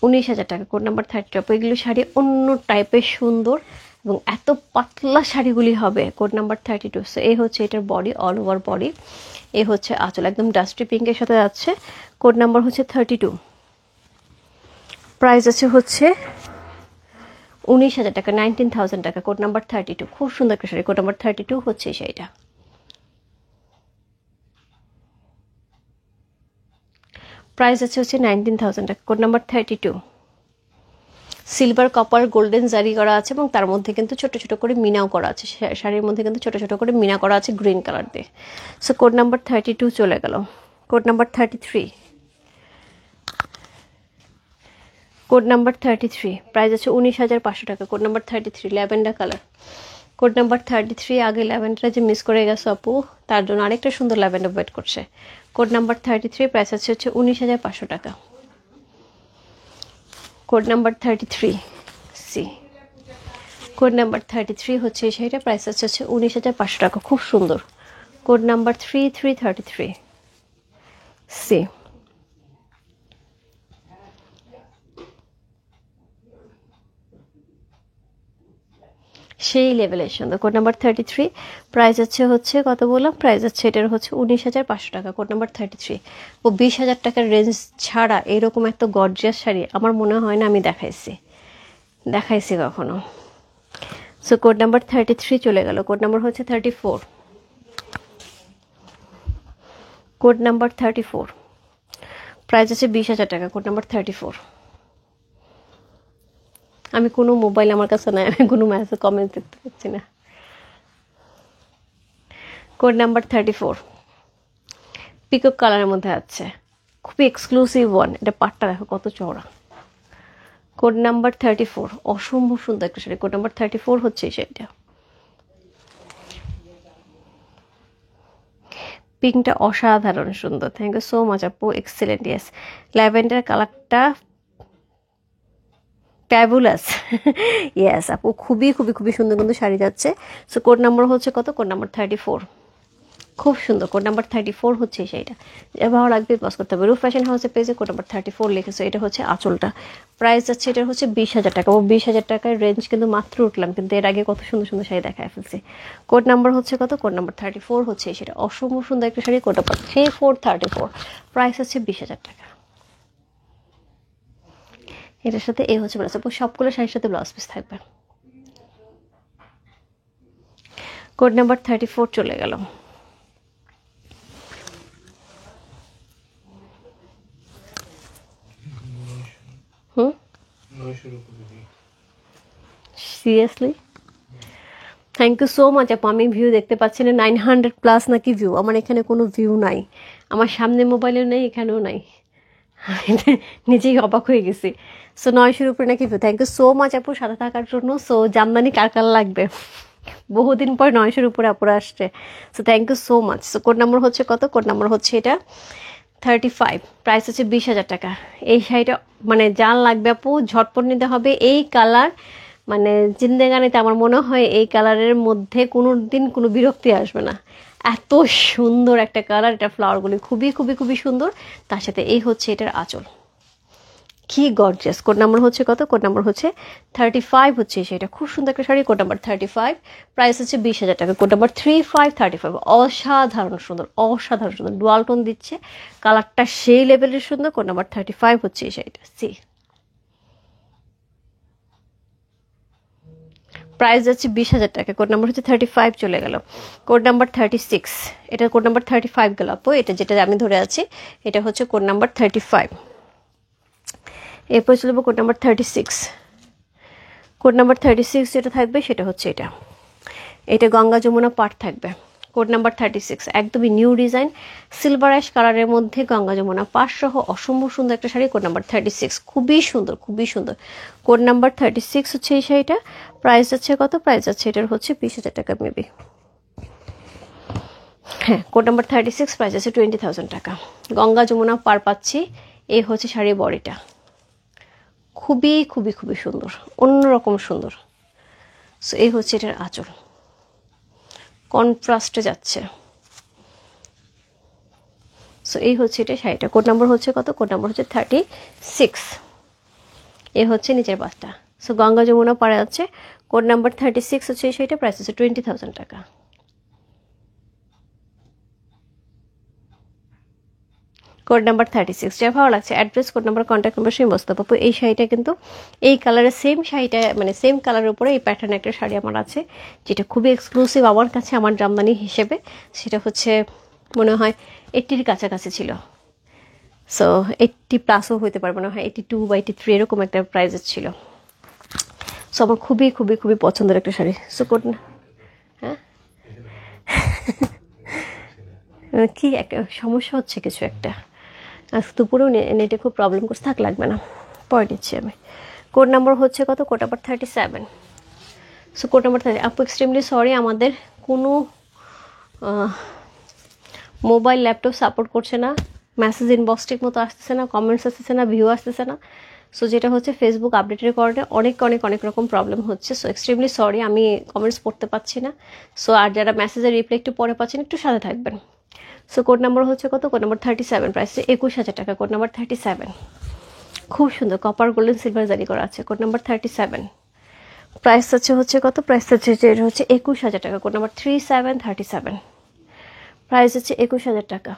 [SPEAKER 1] 19,000 টাকা। Code number 32। এগুলো শাড়ি অন্য টাইপের সুন্দর এবং এত পাতলা শাড়িগুলি হবে। Code number 32। সো এই হচ্ছে এটার বডি, অল ওভার বডি। এই হচ্ছে আঁচল, একদম ডাস্টি পিঙ্কের সাথে যাচ্ছে। কোড নাম্বার হচ্ছে 32, প্রাইস হচ্ছে 19,000 টাকা, 19,000 টাকা। কোড নাম্বার 32, খুব সুন্দর একটা শাড়ি। কোড নাম্বার 32 হচ্ছে সেইটা, প্রাইস হচ্ছে 19,000 টাকা। Code number 32, silver, copper, golden জারি করা আছে এবং তার মধ্যে কিন্তু ছোট ছোট করে মিনাও করা আছে। শাড়ির মধ্যে কিন্তু ছোট ছোট করে মিনা করা আছে গ্রিন কালার দিয়ে। সো কোড নাম্বার 32 চলে গেল। Code number 33, code number 33, price আছে 19,500 টাকা। Code number 33, lavender colour. Code number 33, আগে ল্যাভেন্ডার যে মিস করে গেছে আপু, তার জন্য আরেকটা সুন্দর ল্যাভেন্ডার ওয়েট করছে। কোড নাম্বার 33, প্রাইস হচ্ছে 19,500 টাকা। Code number 33 C. Code number 33 হচ্ছে সেইটা, প্রাইস হচ্ছে 19,500 টাকা, খুব সুন্দর। Code number 3333 C. সেই লেভেলের সুন্দর। কোড নাম্বার 33, প্রাইস হচ্ছে কত বললাম? প্রাইস এটার হচ্ছে 19,500 টাকা। Code number 33। ও 20,000 টাকার রেঞ্জ ছাড়া এরকম একটা গর্জিয়াস শাড়ি আমার মনে হয় না আমি দেখাইছি কখনো। সো কোড নাম্বার 33 চলে গেল। কোড নাম্বার হচ্ছে 34। কোড নাম্বার 34, প্রাইস 20,000 টাকা। Code number 34। আমি কোনো মোবাইল আমার কাছে নাই, আমি কোনো মেসেজ কমেন্ট দেখতে পাচ্ছি না। কোড নাম্বার 34, পিকক কালারের মধ্যে আছে, খুবই এক্সক্লুসিভ ওয়ান। এটা পাটটা দেখো কত চওড়া। কোড নাম্বার 34, অসম্ভব সুন্দর একটা শাড়ি। কোড নাম্বার 34 হচ্ছে সেটা, পিঙ্কটা অসাধারণ সুন্দর, থ্যাংক ইউ সো মাচ আপু, এক্সেলেন্ট। ইয়েস, ল্যাভেন্ডার কালারটা ফ্যাবুলাস। ইয়েস আপু, খুবই খুবই খুবই সুন্দর কিন্তু শাড়ি যাচ্ছে। সো কোড নাম্বার হচ্ছে কত? Code number 34। খুব সুন্দর, কোড নাম্বার 34 হচ্ছে সেইটা। যা ভালো লাগবে পজ করতে হবে। রূপ ফ্যাশন হাউসের পেজে কোড নাম্বার 34 লিখেছে। এটা হচ্ছে আঁচলটা, প্রাইস যাচ্ছে এটা হচ্ছে 20,000 টাকা। ও 20,000 টাকার রেঞ্জ কিন্তু মাত্র উঠলাম, কিন্তু এর আগে কত সুন্দর সুন্দর শাড়ি দেখায় ফেলছি। কোড নাম্বার হচ্ছে কত? কোড নাম্বার 34 হচ্ছে সেটা। অসম্ভব সুন্দর একটা শাড়ি, কোড নাম্বার 3434, প্রাইস হচ্ছে 20,000 টাকা। এটার সাথে এই হচ্ছে ব্লাউজ, সবগুলো শাড়ির সাথে ব্লাউজ পিস থাকবে। কোড নাম্বার 34 চলে গেল। Seriously, thank you so much আপু। আমি ভিউ দেখতে পাচ্ছি না, 900+ নাকি ভিউ। আমার এখানে কোনো ভিউ নাই, আমার সামনে মোবাইলেও নেই, এখানেও নাই। নিজেই অবাক হয়ে গেছি। সো 900-র উপরে নাকি view. Thank you so much আপু সাথে থাকার জন্য। সো জামদানি কার কার লাগবে? বহুদিন পর 900-র উপরে আপুরা আসছে। So thank you so much. So code number হচ্ছে কত? কোড নাম্বার হচ্ছে এটা 35, প্রাইস হচ্ছে 20,000 টাকা। এই শাড়িটা মানে যার লাগবে আপু ঝটপট নিতে হবে। এই কালার মানে জিন্দেগানিতে আমার মনে হয় এই কালারের মধ্যে কোনো দিন কোনো বিরক্তি আসবে না, এত সুন্দর একটা কালার। এটা ফ্লাওয়ারগুলি খুবই খুবই খুবই সুন্দর, তার সাথে এই হচ্ছে এটার আঁচল, কি গর্জিয়াস। কোড নাম্বার হচ্ছে কত? কোড নাম্বার হচ্ছে 35 হচ্ছে সেটা। খুব সুন্দর একটা শাড়ি, কোড নাম্বার 35, প্রাইস হচ্ছে 20,000 টাকা। কোড নাম্বার 3535, অসাধারণ সুন্দর, অসাধারণ সুন্দর, ডুয়াল টোন দিচ্ছে, কালারটা সেই লেভেলের সুন্দর। কোড নাম্বার 35 হচ্ছে এই শাড়িটা। সি প্রাইস যাচ্ছে 20,000 টাকা। কোড নাম্বার হচ্ছে 35 চলে গেল। কোড নাম্বার 36, এটা কোড নাম্বার 35 গেল আপু। এটা যেটা আমি ধরে আছি এটা হচ্ছে কোড নাম্বার 35। এরপর চলবো কোড নাম্বার 36। কোড নাম্বার 36 যেটা থাকবে সেটা হচ্ছে এটা, এটা গঙ্গা যমুনা পাট থাকবে। কোড নাম্বার 36, একদমই নিউ ডিজাইন, সিলভার অ্যাশ কালারের মধ্যে গঙ্গা যমুনা পাট সহ অসম্ভব সুন্দর একটা শাড়ি। কোড নাম্বার 36, খুবই সুন্দর খুবই সুন্দর। কোড নাম্বার 36 হচ্ছে এই শাড়িটা। প্রাইস আছে কত? প্রাইস আছে এটার হচ্ছে 20,000 টাকা মেবি। হ্যাঁ, কোড নাম্বার 36, প্রাইস আছে 20,000 টাকা। গঙ্গা যমুনা পার পাচ্ছি। এই হচ্ছে শাড়ির বডিটা, খুবই খুবই খুবই সুন্দর, অন্যরকম সুন্দর। সো এই হচ্ছে এটার আঁচল, কন্ট্রাস্টে যাচ্ছে। সো এই হচ্ছে এটা শাড়িটা। কোড নাম্বার হচ্ছে কত? কোড নাম্বার হচ্ছে 36। এ হচ্ছে নিচের পাশটা। সো গঙ্গা যমুনা পাড়ে আছে। কোড নাম্বার 36 হচ্ছে এই শাড়িটা, প্রাইস হচ্ছে 20,000 টাকা। কোড নাম্বার 36, যা ভালো লাগছে address, code number, contact number সেই মস্ত পাবো। এই শাড়িটা কিন্তু এই কালারের সেম শাড়িটা মানে সেম কালারের উপরে এই প্যাটার্ন একটা শাড়ি আমার আছে, যেটা খুবই এক্সক্লুসিভ আমার কাছে, আমার জামদানি হিসেবে। সেটা হচ্ছে মনে হয় 80-র কাছাকাছি ছিল। সো 80+ হইতে পারে, মনে হয় 82 বা 83 এরকম একটা প্রাইজের ছিল। সো আমার খুবই খুবই খুবই পছন্দের একটা শাড়ি। সো কোড, হ্যাঁ কি একটা সমস্যা হচ্ছে কিছু একটা, আজ দুপুরেও নেটে খুব প্রবলেম করছে, থাক লাগবে না, পরে নিচ্ছি আমি। কোড নাম্বার হচ্ছে কত? Code number 37। So code number 30। আপু এক্সট্রিমলি সরি, আমাদের কোনো মোবাইল ল্যাপটপ সাপোর্ট করছে না, মেসেজ ইনবক্স ঠিক মতো আসতেছে না, কমেন্টস আসতেছে না, ভিউ আসতেছে না। সো যেটা হচ্ছে ফেসবুক আপডেটের কারণে অনেক অনেক অনেক রকম প্রবলেম হচ্ছে। সো এক্সট্রিমলি সরি, আমি কমেন্টস পড়তে পাচ্ছি না। সো আর যারা মেসেজের রিপ্লাই একটু পরে পাচ্ছেন একটু সাথে থাকবেন। সো কোড নাম্বার হচ্ছে কত? কোড নাম্বার 37, প্রাইস 21,000 টাকা। কোড নাম্বার 37, খুব সুন্দর কপার গোল্ডেন সিলভার জারি করা আছে। কোড নাম্বার 37, প্রাইস হচ্ছে কত? প্রাইস হচ্ছে 21,000 টাকা। কোড নাম্বার 3737, প্রাইস হচ্ছে 21,000 টাকা।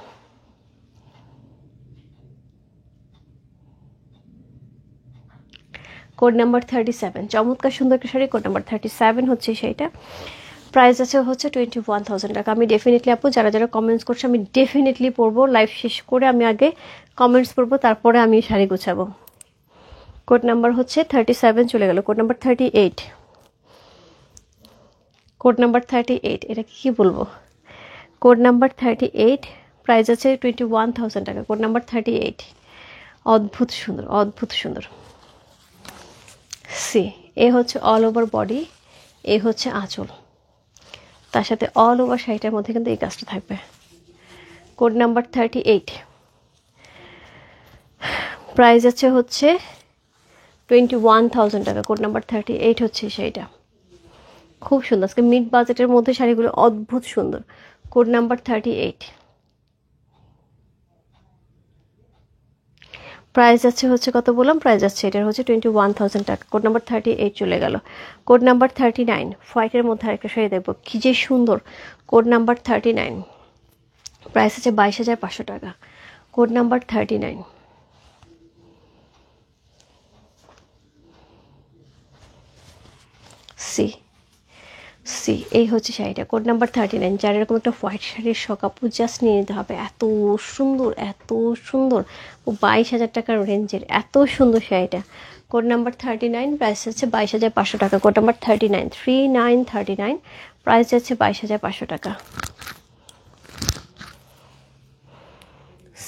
[SPEAKER 1] কোড নাম্বার 37, চমৎকার সুন্দর একটা শাড়ি। কোড নাম্বার 37 হচ্ছে সেইটা। প্রাইস হচ্ছে 21,000 টাকা। আমি ডেফিনেটলি আপু যারা যারা কমেন্টস করছে আমি ডেফিনেটলি পড়বো, লাইভ শেষ করে আমি আগে কমেন্টস পড়বো, তারপরে আমি শাড়ি গুছাবো। কোড নাম্বার হচ্ছে 37 চলে গেল। কোড নাম্বার 38, কোড নাম্বার 38, এটা কি বলবো? কোড নাম্বার 38, প্রাইস আছে 21,000 টাকা। কোড নাম্বার 38, অদ্ভুত সুন্দর, অদ্ভুত সুন্দর। সি এ হচ্ছে অল ওভার বডি, এ হচ্ছে আঁচল, তার সাথে অল ওভার শাড়িটার মধ্যে কিন্তু এই কাজটা থাকবে। কোড নাম্বার 38, প্রাইস আছে হচ্ছে 21,000 টাকা। কোড নাম্বার 38 হচ্ছে সেইটা, খুব সুন্দর। আজকে মিড বাজেটের মধ্যে শাড়িগুলো অদ্ভুত সুন্দর। কোড নাম্বার 38, প্রাইস আছে হচ্ছে কত বললাম, প্রাইস আছে এটার হচ্ছে 21,000 টাকা। কোড নাম্বার 38 চলে গেল। কোড নাম্বার 39, হোয়াইটের মধ্যে আরেকটা শাড়ি দেখবো, কি যে সুন্দর। কোড নাম্বার 39, প্রাইস আছে 22,500 টাকা। কোড নাম্বার 39, সি সি এই হচ্ছে শাড়িটা। কোড নাম্বার 39, যার এরকম একটা হোয়াইট শাড়ির শখ আপু জাস্ট নিয়ে নিতে হবে, এত সুন্দর এত সুন্দর। ও 22,000 টাকার রেঞ্জের, এত সুন্দর শাড়িটা। কোড নাম্বার 39, প্রাইস হচ্ছে 22,500 টাকা। কোড নাম্বার 39, 3939, প্রাইস হচ্ছে 22,500 টাকা।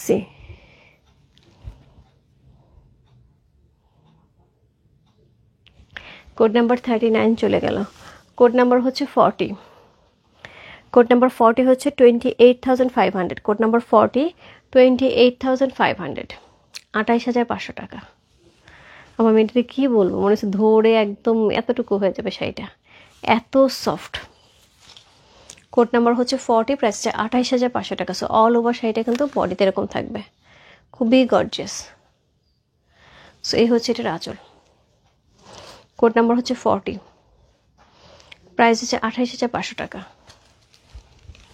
[SPEAKER 1] সি কোড নাম্বার 39 চলে গেল। কোড নাম্বার হচ্ছে 40, কোড নাম্বার 40 হচ্ছে 28,500। কোড নাম্বার 40, 28,500, 28,500 টাকা। আমার মেয়েটাকে কী বলবো, মনে হচ্ছে ধরে একদম এতটুকু হয়ে যাবে শাড়িটা, এত সফট। কোড নাম্বার হচ্ছে 40, প্রাইস হচ্ছে 28,500 টাকা। সো অল ওভার শাড়িটা কিন্তু বডিতে এরকম থাকবে, খুবই গর্জিয়াস। সো এই হচ্ছে এটার আঁচল। কোড নাম্বার হচ্ছে 40, প্রাইস হচ্ছে 28,500 টাকা।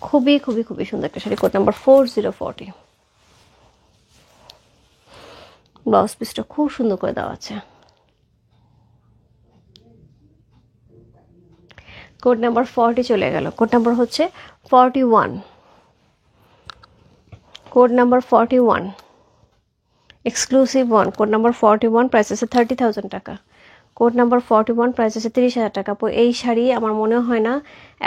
[SPEAKER 1] খুবই খুবই খুবই সুন্দর একটা শাড়ি। কোড নাম্বার 4040, ব্লাউজ পিসটা খুব সুন্দর করে দেওয়া আছে। কোড নাম্বার 40 চলে গেল। কোড নাম্বার হচ্ছে 41, code number 41, exclusive one. Code number 41, price আছে 30,000 টাকা। কোড নাম্বার 41, প্রাইস আছে 30,000 টাকা। এই শাড়ি আমার মনে হয় না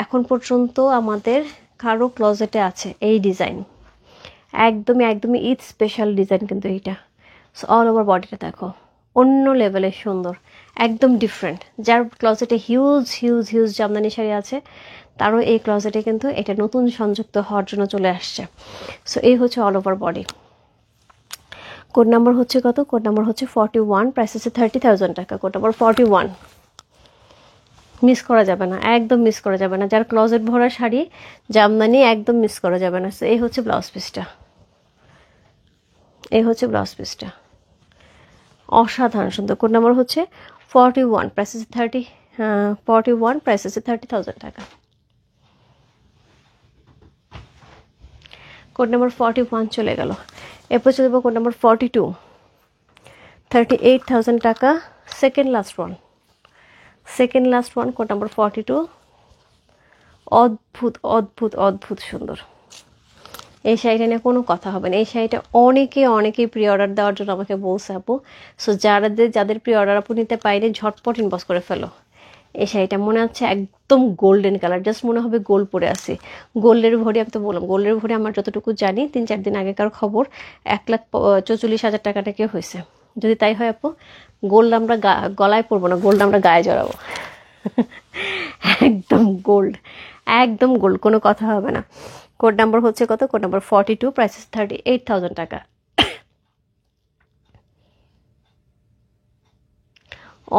[SPEAKER 1] এখন পর্যন্ত আমাদের কারো ক্লোজেটে আছে এই ডিজাইন, একদমই একদমই ঈদ স্পেশাল ডিজাইন কিন্তু এইটা। সো অল ওভার বডিটা দেখো, অন্য লেভেলের সুন্দর, একদম ডিফারেন্ট। যার ক্লোজেটে huge huge huge Jamdani sari আছে, তারও এই ক্লোজেটে কিন্তু এটা নতুন সংযুক্ত হওয়ার জন্য চলে আসছে। সো এই হচ্ছে all over body. Code number হচ্ছে কত? কোড নাম্বার হচ্ছে 41, প্রাইস হচ্ছে 30,000 টাকা। কোড নাম্বার 41, মিস করা যাবে না, একদম মিস করা যাবে না। যার ক্লোজেট ভরা শাড়ি জামদানি একদম মিস করা যাবে না। এই হচ্ছে ব্লাউজ পিসটা, এই হচ্ছে ব্লাউজ পিসটা, অসাধারণ সুন্দর। কোড নাম্বার হচ্ছে 41, প্রাইস হচ্ছে 41, প্রাইস হচ্ছে 30,000 টাকা। কোড নাম্বার 41 চলে গেল। এরপর চলে যাবো কোড নাম্বার 42, 38,000 টাকা। Second last one, second last one. Code number 42, অদ্ভুত অদ্ভুত অদ্ভুত সুন্দর। এই শাড়িটা নিয়ে কোনো কথা হবে না। এই শাড়িটা অনেকেই প্রি অর্ডার দেওয়ার জন্য আমাকে বলছে আপু। সো যাদের প্রি অর্ডার আপু নিতে পাইনি, ঝটপট ইনবক্স করে ফেলো। এই শাড়িটা মনে হচ্ছে একদম গোল্ডেন কালার, জাস্ট মনে হবে গোল্ড পরে আছে। গোল্ডের ভরি, আমি তো বললাম গোল্ডের ভরি আমার যতটুকু জানি 3-4 দিন আগেকার খবর 1,44,000 টাকা থেকে হয়েছে। যদি তাই হয় আপু, গোল্ড আমরা গলায় পরবো না, গোল্ড আমরা গায়ে জড়াবো। একদম গোল্ড, একদম গোল্ড, কোনো কথা হবে না। কোড নাম্বার হচ্ছে কত? কোড নাম্বার 42, প্রাইস 38,000 টাকা।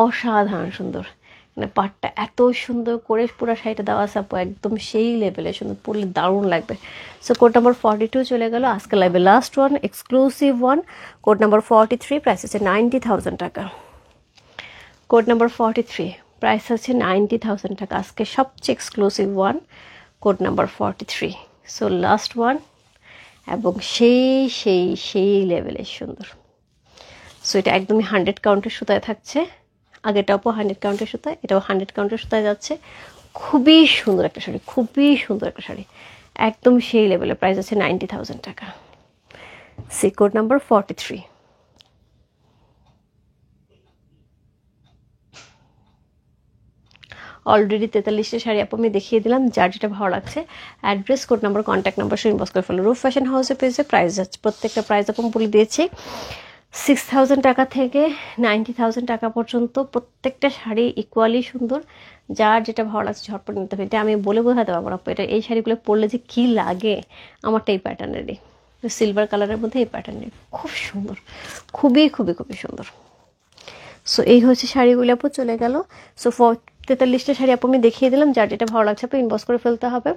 [SPEAKER 1] অসাধারণ সুন্দর, মানে পাটটা এত সুন্দর করে পুরো শাড়িটা দেওয়া আছে আপু, একদম সেই লেভেলে সুন্দর, পরলে দারুণ লাগবে। সো কোড নাম্বার 42 চলে গেল। আজকে লাইভে last one, exclusive one. Code number 43, price হচ্ছে 90,000 টাকা। কোড নাম্বার 43, প্রাইস হচ্ছে 90,000 টাকা। আজকে সবচেয়ে exclusive one, code number 43। So last one, এবং সেই লেভেলের সুন্দর। সো এটা একদমই 100 কাউন্টের সুতায় থাকছে। আগেটাও 100 কাউন্টের সুতায়, এটাও 100 কাউন্টের সুতায় যাচ্ছে। খুবই সুন্দর একটা শাড়ি, খুবই সুন্দর একটা শাড়ি, একদম সেই লেভেলে। প্রাইস আছে 90,000 taka. C code number 43। Already 43টা শাড়ি আপু আমি দেখিয়ে দিলাম। যার যেটা ভালো লাগছে address, code number, contact number সহ ইনবক্স করে ফেলো। রূপ ফ্যাশন হাউসের পেজে প্রাইস আছে, প্রত্যেকটা প্রাইস আপু বলে দিয়েছি। 6,000 টাকা থেকে 90,000 টাকা পর্যন্ত প্রত্যেকটা শাড়ি ইকুয়ালি সুন্দর। যার যেটা ভালো লাগছে ঝটপট নিতে হবে। এটা আমি বলে বোঝাতে পারবো না। এটা এই শাড়িগুলো পরলে যে কী লাগে, আমারটা এই প্যাটার্নেরই, সিলভার কালারের মধ্যে এই প্যাটার্নের, খুব সুন্দর, খুবই খুবই খুবই সুন্দর। সো এই হচ্ছে শাড়িগুলো আপু চলে গেল। সো 43টা শাড়ি আপু আমি দেখিয়ে দিলাম। যার যেটা ভালো লাগছে আপু ইনবক্স করে ফেলতে হবে।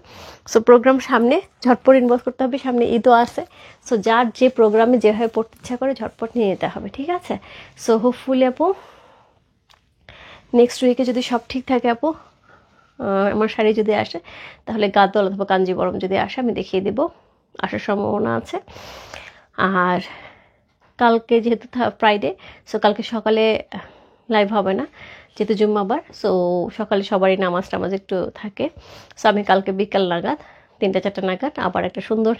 [SPEAKER 1] সো প্রোগ্রাম সামনে, ঝটপট ইনবক্স করতে হবে, সামনে ঈদও আছে। সো যার যে প্রোগ্রামে যেভাবে পড়তে ইচ্ছা করে ঝটপট নিয়ে যেতে হবে, ঠিক আছে? সো হোপফুলি আপু নেক্সট উইকে যদি সব ঠিক থাকে আপু, আমার শাড়ি যদি আসে তাহলে গাদোয়াল অথবা কাঞ্জিবরম যদি আসে আমি দেখিয়ে দেবো, আসার সম্ভাবনা আছে। আর কালকে যেহেতু ফ্রাইডে, সো কালকে সকালে লাইভ হবে না যেহেতু জুম্মাবার। সো সকালে সবারই নামাজ টামাজ একটু থাকে। সো আমি কালকে বিকাল নাগাদ 3টা 4টা নাগাদ আবার একটা সুন্দর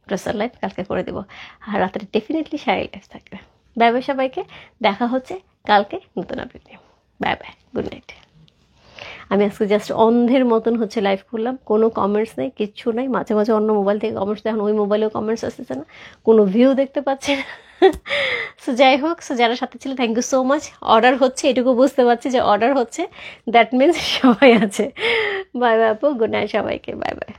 [SPEAKER 1] ড্রেসার লাইভ কালকে করে দেবো। আর রাত্রে ডেফিনেটলি শাড়ি লাইভ থাকবে। বাই বাই সবাইকে, দেখা হচ্ছে কালকে নতুন আপডেট নিয়ে। Bye bye, good night. আমি আজকে জাস্ট অন্ধের মতন হচ্ছে লাইভ করলাম, কোনো কমেন্টস নেই, কিচ্ছু নাই। মাঝে মাঝে অন্য মোবাইল থেকে কমেন্টস, এখন ওই মোবাইলেও কমেন্টস আসতেছে না, কোনো ভিউ দেখতে পাচ্ছি না। সো যাই হোক, সো যারা সাথে ছিল thank you so much. Order হচ্ছে, এটুকু বুঝতে পারছি যে অর্ডার হচ্ছে, দ্যাট মিনস সবাই আছে। বাই বাই আপু, গুড নাইট সবাইকে, বাই বাই।